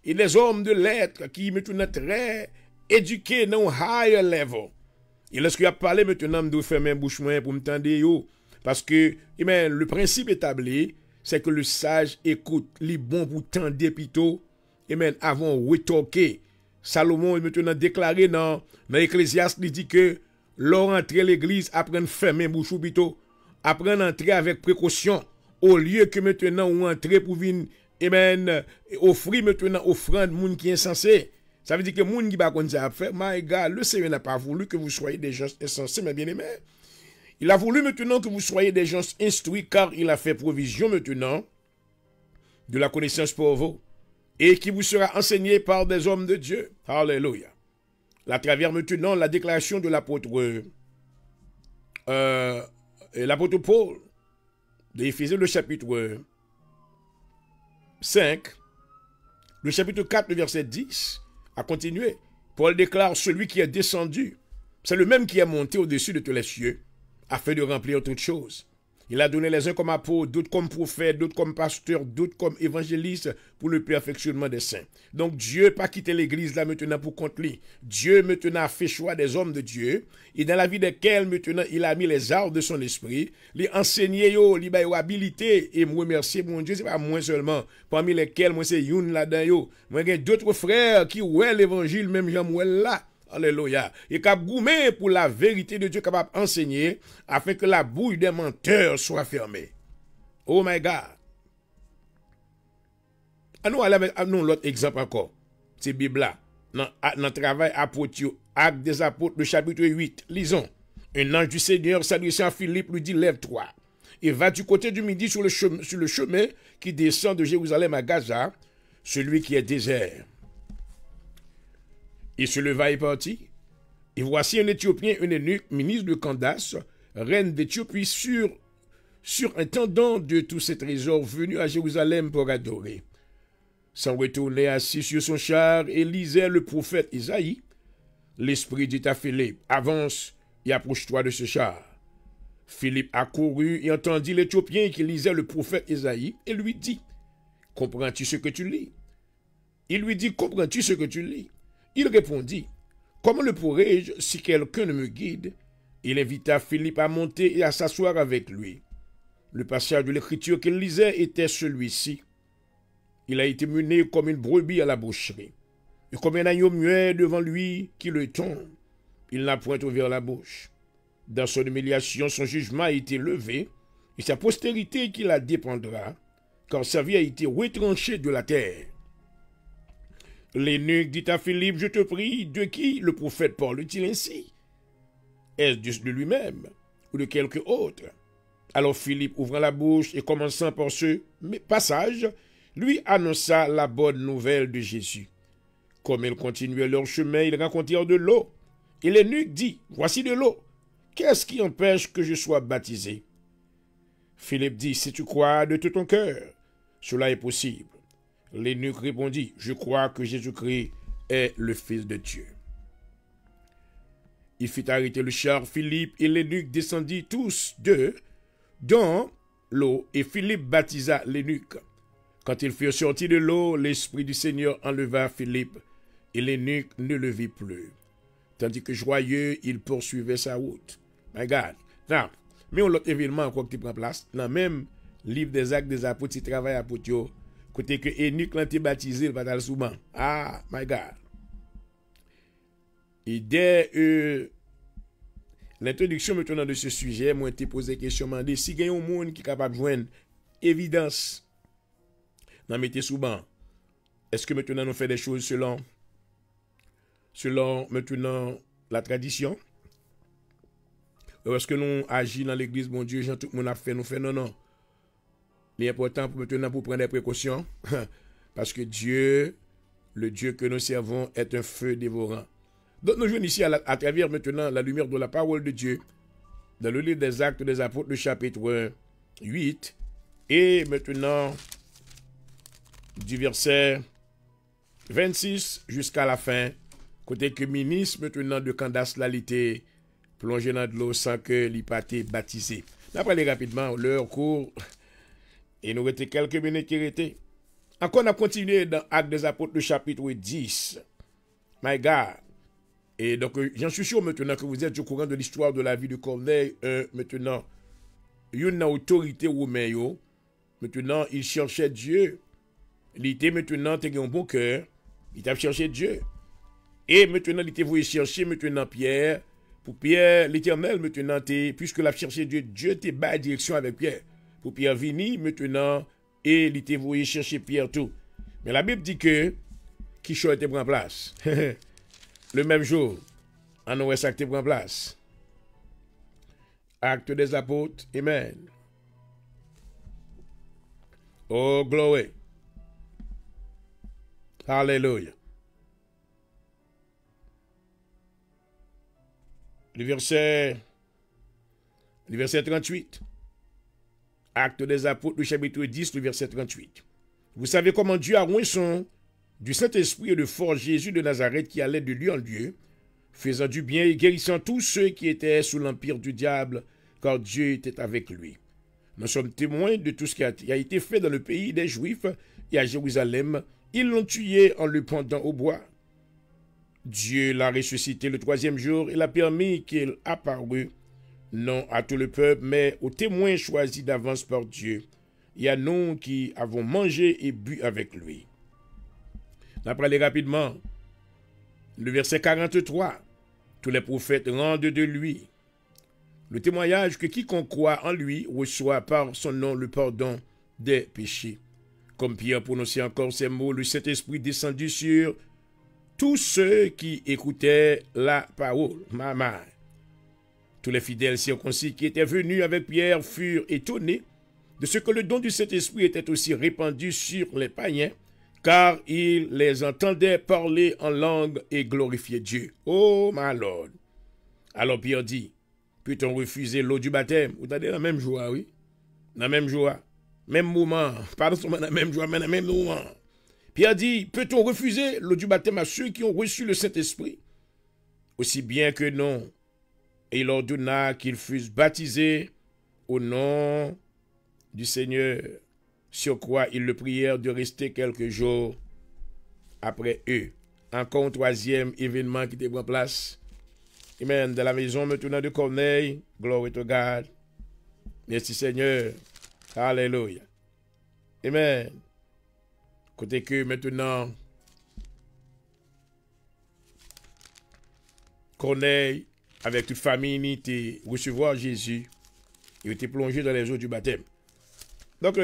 et des hommes de lettres qui maintenant très éduqués dans un higher level. Et lorsqu'il a parlé maintenant, je dois faire mes bouches pour me tendre yo. Parce que, le principe établi, c'est que le sage écoute, les bons pour tendre plutôt, avant de retorquer. Salomon est maintenant déclaré dans l'Ecclésiaste, il dit que leur entrer l'église, apprendre fermer bouche ou bito, apprendre entrer avec précaution, au lieu que maintenant ou entrer pour venir, offrir maintenant offrande moun qui est insensé. Ça veut dire que moun qui va comme ça faire, my God, le Seigneur n'a pas voulu que vous soyez des gens insensés, mais bien aimés. Il a voulu maintenant que vous soyez des gens instruits, car il a fait provision maintenant de la connaissance pour vous, et qui vous sera enseigné par des hommes de Dieu. Alléluia. À travers maintenant la déclaration de l'apôtre Paul, de Éphésiens, le chapitre 5, le chapitre 4, le verset 10, a continué. Paul déclare, celui qui est descendu, c'est le même qui est monté au-dessus de tous les cieux, afin de remplir toutes choses. Il a donné les uns comme apôtres, d'autres comme prophètes, d'autres comme pasteurs, d'autres comme évangélistes pour le perfectionnement des saints. Donc Dieu n'a pas quitté l'église là maintenant pour compte lui. Dieu maintenant a fait choix des hommes de Dieu et dans la vie desquels maintenant il a mis les arts de son esprit, les enseigner yo, les bail habilité et moi remercier mon Dieu, c'est pas moi seulement, parmi lesquels moi c'est youn là-dedans yo. Moi j'ai d'autres frères qui ouè l'évangile même Jean là. Alléluia. Et cap goumé pour la vérité de Dieu capable d'enseigner afin que la bouille des menteurs soit fermée. Oh my God. Nous l'autre exemple encore. C'est Bible là. Dans le travail apôtre, Actes des apôtres, le chapitre 8. Lisons. Un ange du Seigneur s'adressant à Philippe lui dit, lève-toi et va du côté du midi sur le chemin qui descend de Jérusalem à Gaza, celui qui est désert. Il se leva et partit. Et voici un Éthiopien, un eunuque, ministre de Candace, reine d'Éthiopie, surintendant de tous ses trésors, venu à Jérusalem pour adorer. S'en retournait assis sur son char et lisait le prophète Isaïe. L'Esprit dit à Philippe, avance et approche-toi de ce char. Philippe accourut et entendit l'Éthiopien qui lisait le prophète Isaïe et lui dit, comprends-tu ce que tu lis? Il lui dit, comprends-tu ce que tu lis? Il répondit, comment le pourrais-je si quelqu'un ne me guide? Il invita Philippe à monter et à s'asseoir avec lui. Le passage de l'écriture qu'il lisait était celui-ci. Il a été mené comme une brebis à la boucherie, et comme un agneau muet devant lui qui le tombe. Il n'a point ouvert la bouche. Dans son humiliation, son jugement a été levé, et sa postérité qui la dépendra, car sa vie a été retranchée de la terre. L'eunuque dit à Philippe, je te prie, de qui le prophète parle-t-il ainsi? Est-ce de lui-même ou de quelque autre? Alors Philippe, ouvrant la bouche et commençant par ce passage, lui annonça la bonne nouvelle de Jésus. Comme ils continuaient leur chemin, ils rencontrèrent de l'eau. Et l'eunuque dit, voici de l'eau. Qu'est-ce qui empêche que je sois baptisé? Philippe dit, si tu crois de tout ton cœur, cela est possible. L'eunuque répondit, je crois que Jésus-Christ est le Fils de Dieu. Il fit arrêter le char. Philippe et l'eunuque descendirent tous deux dans l'eau, et Philippe baptisa l'eunuque. Quand ils furent sortis de l'eau, l'Esprit du Seigneur enleva Philippe, et l'eunuque ne le vit plus. Tandis que joyeux, il poursuivait sa route. My God. Now, mais on l'autre événement encore qui prend place, dans le même livre des Actes des Apôtres, il travaille à Potio, côté que eunuque l'a été baptisé, il va dans le souvent. Ah, my God. Et dès l'introduction maintenant de ce sujet, moi, j'ai posé la question, demandé si il y a un monde qui est capable de joindre évidence dans mettez souvent. Est-ce que maintenant nous faisons des choses selon maintenant la tradition? Ou est-ce que nous agissons dans l'église, mon Dieu, tout le monde a fait, nous fait non. L'important pour maintenant pour prendre des précautions, parce que Dieu, le Dieu que nous servons, est un feu dévorant. Donc nous jouons ici à travers maintenant la lumière de la parole de Dieu, dans le livre des Actes des Apôtres, le chapitre 8, et maintenant du verset 26 jusqu'à la fin, côté que ministre maintenant de Candace l'a été plongé dans de l'eau sans que l'y pas été baptisé. D'après les rapidement, l'heure court, et nous étions quelques minutes qui étaient. Encore on a continué dans Actes des Apôtres, le chapitre 10. My God. Et donc, j'en suis sûr maintenant que vous êtes au courant de l'histoire de la vie de Corneille. Maintenant, il y a une autorité romaine. Maintenant, il cherchait Dieu. Il était maintenant, il a un bon cœur. Il a cherché Dieu. Et maintenant, il était voulu chercher maintenant Pierre Pour Pierre, l'Éternel, maintenant, puisque la cherché Dieu, Dieu t'a bas direction avec Pierre. Pour Pierre vini, maintenant, et il t'a voulu chercher Pierre tout. Mais la Bible dit que, qui choisit était prend place. Le même jour, en ouest ça qui prend place. Acte des apôtres, amen. Oh, glory. Alléluia. Le verset 38. Acte des apôtres, le chapitre 10, le verset 38. Vous savez comment Dieu a oint son du Saint-Esprit et de force Jésus de Nazareth qui allait de lieu en lieu, faisant du bien et guérissant tous ceux qui étaient sous l'empire du diable, car Dieu était avec lui. Nous sommes témoins de tout ce qui a été fait dans le pays des Juifs et à Jérusalem. Ils l'ont tué en le pendant au bois. Dieu l'a ressuscité le troisième jour et l'a permis qu'il apparût, non à tout le peuple, mais aux témoins choisis d'avance par Dieu, et à nous qui avons mangé et bu avec lui. D'après aller rapidement, le verset 43, tous les prophètes rendent de lui le témoignage que quiconque croit en lui reçoit par son nom le pardon des péchés. Comme Pierre prononçait encore ces mots, le Saint-Esprit descendu sur tous ceux qui écoutaient la parole. Maman. Tous les fidèles circoncis qui étaient venus avec Pierre furent étonnés de ce que le don du Saint-Esprit était aussi répandu sur les païens, car ils les entendaient parler en langue et glorifier Dieu. Oh, my Lord. Alors Pierre dit, peut-on refuser l'eau du baptême? Vous avez la même joie, oui? Dans la même joie. Même moment. Pas seulement dans la même joie, mais dans le même moment. Pierre dit, peut-on refuser l'eau du baptême à ceux qui ont reçu le Saint-Esprit? Aussi bien que non. Et il ordonna qu'ils fussent baptisés au nom du Seigneur, sur quoi ils le prièrent de rester quelques jours après eux. Encore un troisième événement qui était en place. Amen. De la maison maintenant de Corneille. Glory to God. Merci Seigneur. Alléluia. Amen. Côté que maintenant, Corneille, avec toute famille, était recevoir Jésus. Il était plongé dans les eaux du baptême. Donc,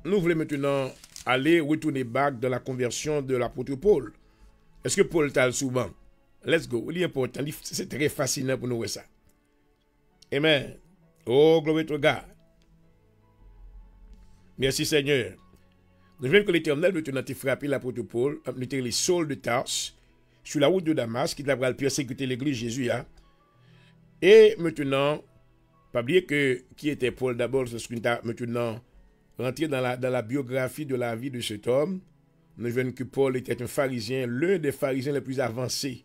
nous voulons maintenant aller retourner back dans la conversion de l'apôtre Paul. Est-ce que Paul t'a souvent? Let's go. Il est important. C'est très fascinant pour nous voir ça. Amen. Oh, glory to God. Merci Seigneur. Nous voulons que l'Éternel maintenant te frappé l'apôtre Paul, les Saul de Tarse, sur la route de Damas, qui devra le persécuter l'église Jésus. Et maintenant, pas oublier que qui était Paul d'abord, c'est ce qu'on a maintenant rentré dans la biographie de la vie de cet homme. Nous voyons que Paul était un pharisien, l'un des pharisiens les plus avancés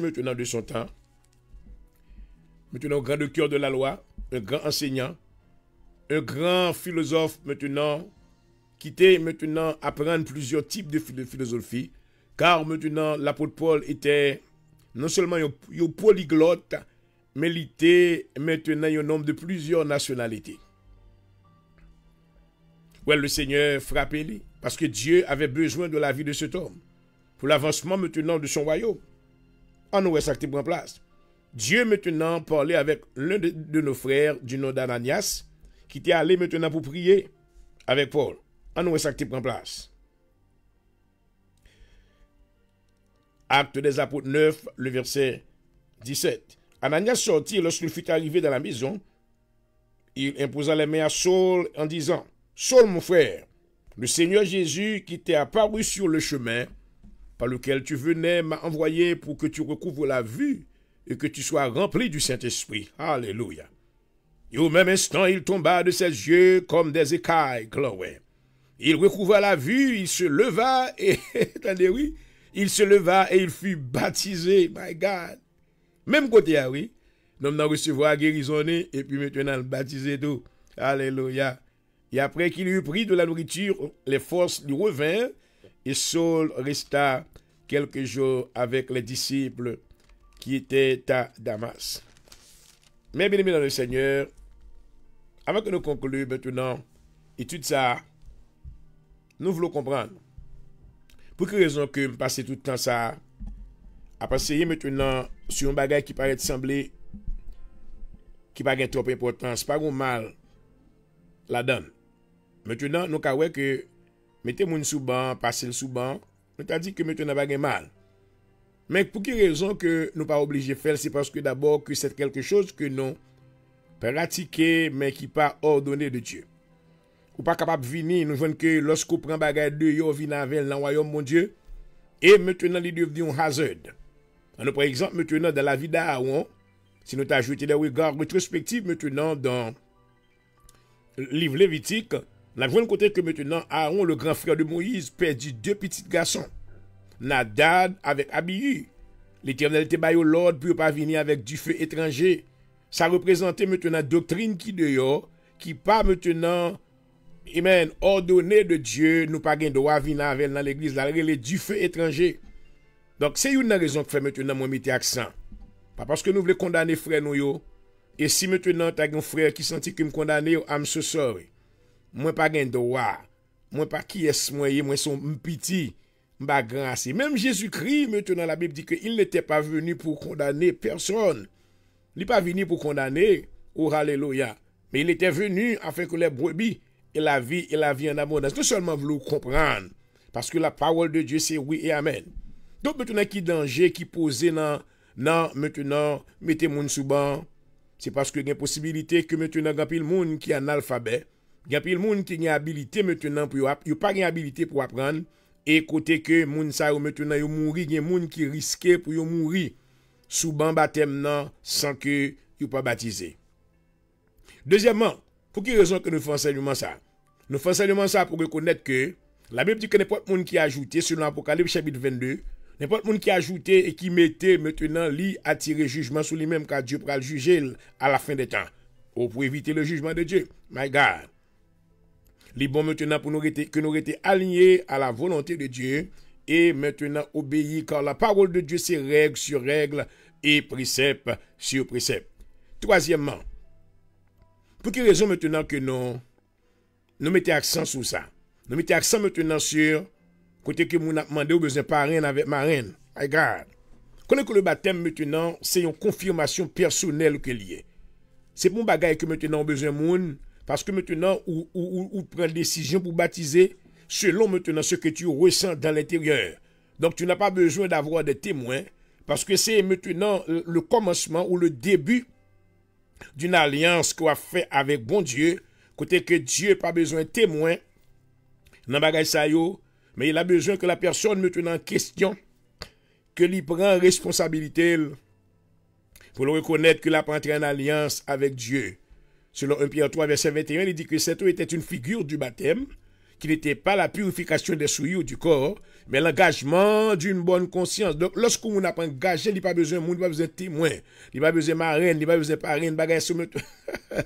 maintenant de son temps. Maintenant, grand cœur de la loi, un grand enseignant, un grand philosophe maintenant, qui était maintenant apprendre plusieurs types de philosophie, car maintenant l'apôtre Paul était non seulement un polyglotte, mais il était maintenant un homme de plusieurs nationalités. Ouais, le Seigneur frappait lui, parce que Dieu avait besoin de la vie de cet homme, pour l'avancement maintenant de son royaume. En ouest, ça qui prend place. Dieu maintenant parlait avec l'un de nos frères du nom d'Ananias, qui était allé maintenant pour prier avec Paul. En ouest, ça qui prend place. Acte des apôtres 9, le verset 17. Ananias sortit lorsqu'il fut arrivé dans la maison. Il imposa les mains à Saul en disant, « Saul, mon frère, le Seigneur Jésus qui t'est apparu sur le chemin par lequel tu venais m'a envoyé pour que tu recouvres la vue et que tu sois rempli du Saint-Esprit. » Alléluia. Et au même instant, il tomba de ses yeux comme des écailles. Gloire. Il recouvra la vue, il se leva et, attendez, oui, il se leva et il fut baptisé. My God. Même côté, oui. Nous avons recevoir guérison et puis maintenant baptisé tout. Alléluia. Et après qu'il eut pris de la nourriture, les forces lui revinrent et Saul resta quelques jours avec les disciples qui étaient à Damas. Mais bien aimé dans le Seigneur, avant que nous concluions maintenant étude ça, nous voulons comprendre. Pour quelle raison que je passe tout le temps ça à passer maintenant sur un bagage qui paraît sembler qui paraît trop important, c'est pas un mal la donne. Maintenant, nous avons que mettez moun sous banc, passer le sous banc, nous t'a dit que maintenant pas mal. Mais pour quelle raison que nous pas obligés de faire, c'est parce que d'abord que c'est quelque chose que nous pratiquons mais qui pas ordonné de Dieu. Ou pas capable de venir, nous voyons que lorsqu'on prend bagage de yo vient avec dans le royaume mon Dieu et maintenant il devient un hazard. Alors, par exemple, maintenant dans la vie d'Aaron, si nous t'ajoutons des regards rétrospectifs maintenant dans le livre Lévitique, nous avons côté que maintenant Aaron, le grand frère de Moïse, perdit 2 petits garçons. Nadab avec Abihu. L'Éternel te baille l'ordre pour pas venir avec du feu étranger. Ça représentait maintenant doctrine qui dehors, qui pas maintenant, amen, ordonnée de Dieu, nous pas gain droit venir avec dans l'église, là, les du feu étranger. Donc c'est une raison que fait maintenant moi mettre accent. Pas parce que nous voulons condamner frère nous yo. Et si maintenant tu as un frère qui sentit que me condamner, I'm so sorry. Moi pas gain droit. Moi pas qui est moi son petit. M'ba grand assez. Même Jésus-Christ maintenant la Bible dit qu'il n'était pas venu pour condamner personne. Il n'est pas venu pour condamner. Oh alléluia. Mais il était venu afin que les brebis et la vie en abondance. Non seulement vous comprendre. Parce que la parole de Dieu c'est oui et amen. Donc maintenant qui danger qui posé dans maintenant mettez moun sous banc. C'est parce que il y a une possibilité que maintenant il y a pile monde qui est analphabète. Il y a pile monde qui a habilité maintenant pour il pas une habilité pour apprendre et côté que moun sa yo maintenant yo mouri, il y a monde qui risqué pour yo mourir sous banc baptême nan sans que yo pas baptisé. Deuxièmement, pour quelle raison que nous faisons enseignement ça? Nous faisons enseignement ça pour reconnaître que la Bible dit que n'importe monde qui a ajouté selon l'Apocalypse chapitre 22, n'importe monde qui a ajouté et qui mettait maintenant lui attirer jugement sur lui-même car Dieu pourra le juger à la fin des temps. Ou pour éviter le jugement de Dieu. My God. Les bon maintenant pour nous que nous étions alignés à la volonté de Dieu et maintenant obéir car la parole de Dieu c'est règle sur règle et précepte sur précepte. Troisièmement, pour quelle raison maintenant que nous mettons accent sur ça? Nous mettons accent maintenant sur côté que nous avons demandé au besoin parrain avec marraine. My God. Connaissez que le baptême maintenant c'est une confirmation personnelle que lié. C'est pour un bagage que maintenant on besoin monde parce que maintenant ou prend décision pour baptiser selon maintenant ce que tu ressens dans l'intérieur. Donc tu n'as pas besoin d'avoir des témoins parce que c'est maintenant le commencement ou le début d'une alliance qu'on a fait avec bon Dieu, côté que Dieu n'a pas besoin de témoins dans bagage ça yo, mais il a besoin que la personne maintenant en question que lui prend responsabilité pour le reconnaître qu'il a pas entré en alliance avec Dieu. Selon 1 Pierre 3, verset 21, il dit que cette eau était une figure du baptême, qui n'était pas la purification des souillures du corps, mais l'engagement d'une bonne conscience. Donc, lorsqu'on n'a pas engagé, il n'y a pas besoin de monde, il n'y a pas besoin de témoin, il n'y a pas besoin de marraine, il n'y a pas besoin de parraine,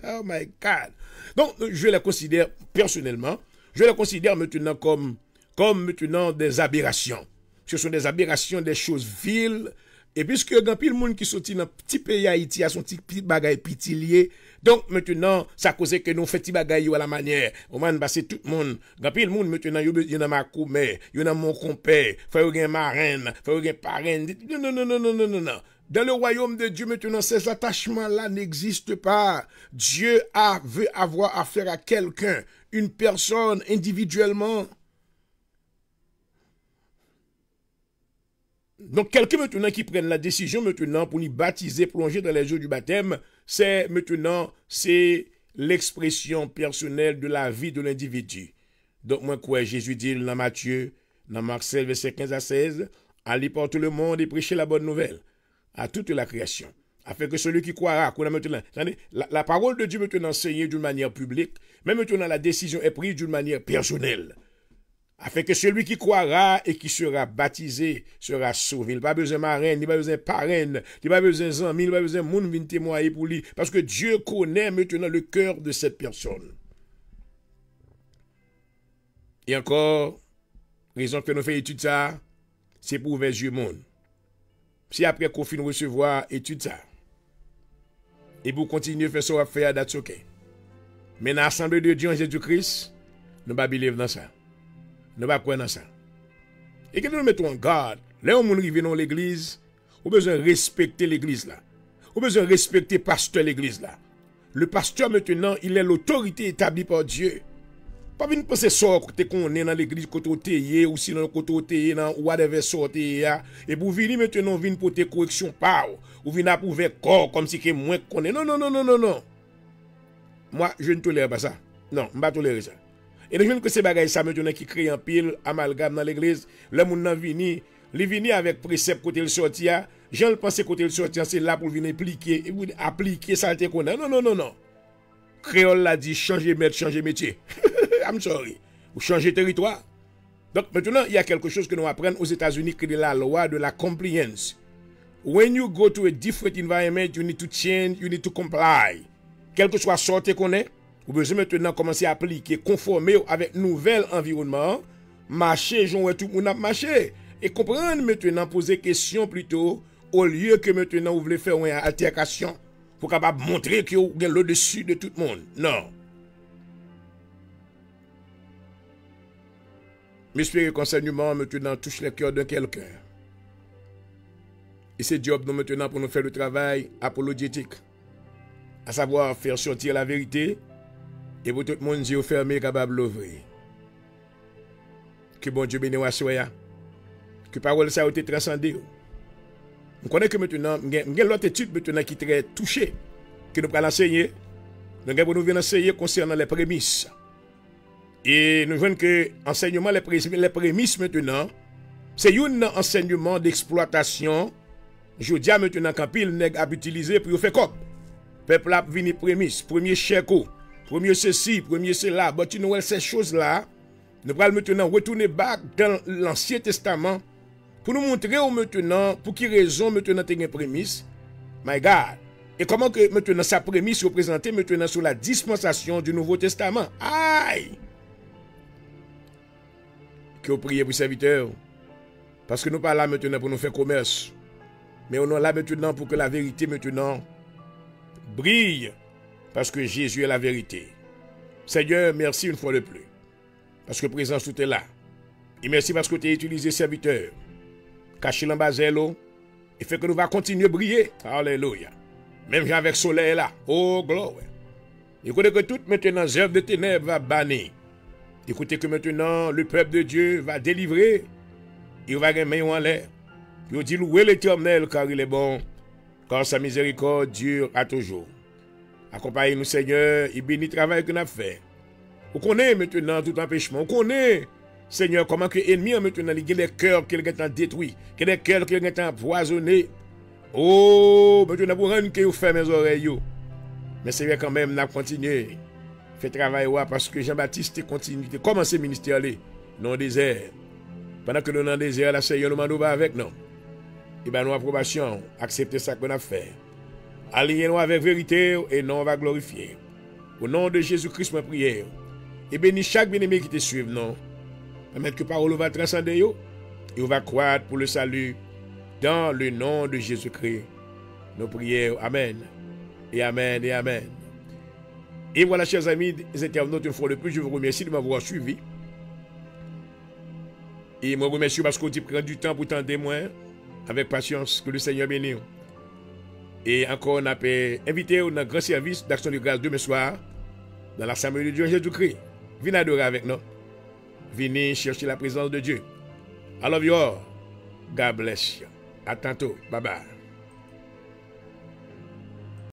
oh my God. Donc, je les considère personnellement, je les considère maintenant comme maintenant des aberrations. Ce sont des aberrations, des choses viles. Et puisque il y a pile monde qui sorti dans petit pays Haïti à son petit bagay pitilier, donc maintenant ça cause que nous fait petit bagay à la manière on va passer tout le monde grand pile monde maintenant il y a ma coumé il y a mon compère faut y marraine faut y parraine non dans le royaume de Dieu maintenant ces attachements là n'existent pas. Dieu veut avoir affaire à quelqu'un, une personne individuellement. Donc, quelqu'un maintenant qui prenne la décision maintenant pour nous baptiser, plonger dans les eaux du baptême, c'est l'expression personnelle de la vie de l'individu. Donc, moi, quoi, Jésus dit dans Matthieu, dans Marc 16, verset 15 à 16, allez par tout le monde et prêchez la bonne nouvelle à toute la création, afin que celui qui croira, la parole de Dieu maintenant enseignée d'une manière publique, mais maintenant la décision est prise d'une manière personnelle. Afin que celui qui croira et qui sera baptisé sera sauvé. Il n'a pas besoin de marraine, il n'a pas besoin de parraine, il n'a pas besoin d'amis, il n'a pas besoin de monde venir témoigner pour lui. Parce que Dieu connaît maintenant le cœur de cette personne. Et encore, raison que nous faisons étude ça, c'est pour ouvrir les yeux monde. Si après qu'on finit de recevoir étude ça, et pour continuer à faire ça, faire that's ok. Mais dans l'Assemblée de Dieu en Jésus-Christ, nous ne pas believe dans ça. ne pas prendre ça. Et que nous mettons en garde, là où nous arrivons dans l'église, on a besoin de respecter l'église là. On a besoin de respecter le pasteur de l'église là. Le pasteur maintenant, il est l'autorité établie par Dieu. Pas venir penser ça côté qu'on est dans l'église côté OTE ou sinon côté OTE dans whatever sorti et pour venir maintenant venir pour tes corrections pas ou venir approuver corps comme si que moins qu'on est. Non. Moi, je ne tolère pas ça. Non, je ne vais pas tolérer ça. Et je que ces bagages ça maintenant qui crée un pile amalgame dans l'église, le monde nan vini, li vini avec précepte côté le sorti a, j'en pense côté le sorti c'est là pour venir appliquer ça qu'on a. Non. Créole l'a dit changer maître, changer métier. I'm sorry. Ou changer territoire. Donc maintenant, il y a quelque chose que nous apprenons aux États-Unis qui est la loi de la compliance. When you go to a different environment, you need to change, you need to comply. Quel que soit sorte qu'on est, vous besoin maintenant commencer à appliquer, conformer avec nouvel environnement, marcher, jouer tout le monde a marché. Et comprendre maintenant, poser question plutôt, au lieu que maintenant vous voulez faire une altercation pour capable montrer que vous êtes au-dessus de tout le monde. Non. J'espère que l'enseignement maintenant touche le cœur de quelqu'un. Et c'est job nous maintenant pour nous faire le travail apologétique. À savoir faire sortir la vérité et pour tout le monde yeux fermés capable d'ouvrir. Que bon Dieu bénisse à soi. Que parole ça a été transcendée. On connaît que maintenant, il y a l'autre étude maintenant qui est très touchée, que nous allons enseigner. Nous allons enseigner concernant les prémices. Et nous voyons que l'enseignement, les prémices maintenant, c'est un enseignement d'exploitation. Je dis maintenant qu'un pile nèg a utilisé pour faire comme. Peuple a venu prémices, premier chèque, premier ceci, premier cela. Mais tu vois ces choses-là, nous allons maintenant retourner back dans l'Ancien Testament pour nous montrer maintenant pour quelle raison maintenant tu as une prémisse. My God. Et comment que maintenant sa prémisse est représentée maintenant sur la dispensation du Nouveau Testament. Aïe! Que vous priez pour serviteurs. Parce que nous ne sommes pas là maintenant pour nous faire commerce. Mais on est là maintenant pour que la vérité maintenant brille. Parce que Jésus est la vérité. Seigneur, merci une fois de plus. Parce que présence tout est là. Et merci parce que tu as utilisé serviteur. Caché l'embazelo. Et fait que nous allons continuer à briller. Alléluia. Même avec le soleil là. Oh, gloire. Écoutez que toute maintenant œuvre de ténèbres va bannir. Écoutez que maintenant le peuple de Dieu va délivrer. Il va gagner en l'air. Il dit louer l'Éternel car il est bon. Car sa miséricorde dure à toujours. Accompagnez-nous Seigneur. Et bénis le travail que nous avons fait. On connaît maintenant tout empêchement. On connaît, Seigneur, comment que l'ennemi maintenant il y a des cœurs qui ont détruits, qui ont des cœurs qui ont empoisonnés. Oh, maintenant pour rendre que vous faites mes oreilles. Mais Seigneur, quand même, nous continuons. Fait travail parce que Jean-Baptiste continue de commencer le ministère dans le désert. Pendant que nous sommes dans le désert, la Seigneur nous demande avec nous. Et bien, nous approbation, accepter ça qu'on a fait. Alignez-nous avec vérité et non on va glorifier. Au nom de Jésus-Christ, ma prière. Et bénis chaque bien-aimé qui te suit, non? Permettre que parole va transcender yo. Et on va croire pour le salut. Dans le nom de Jésus-Christ. Nos prières. Amen. Et amen et amen. Et voilà, chers amis, les internautes, une fois de plus, je vous remercie de m'avoir suivi. Et je vous remercie parce qu'on prend du temps pour tendre moi. Avec patience. Que le Seigneur bénisse. Et encore, on a invité au grand service d'action de grâce demain soir. Dans l'Assemblée de Dieu Jésus-Christ. Venez adorer avec nous. Venez chercher la présence de Dieu. I love you all. God bless you. À tantôt. Bye bye.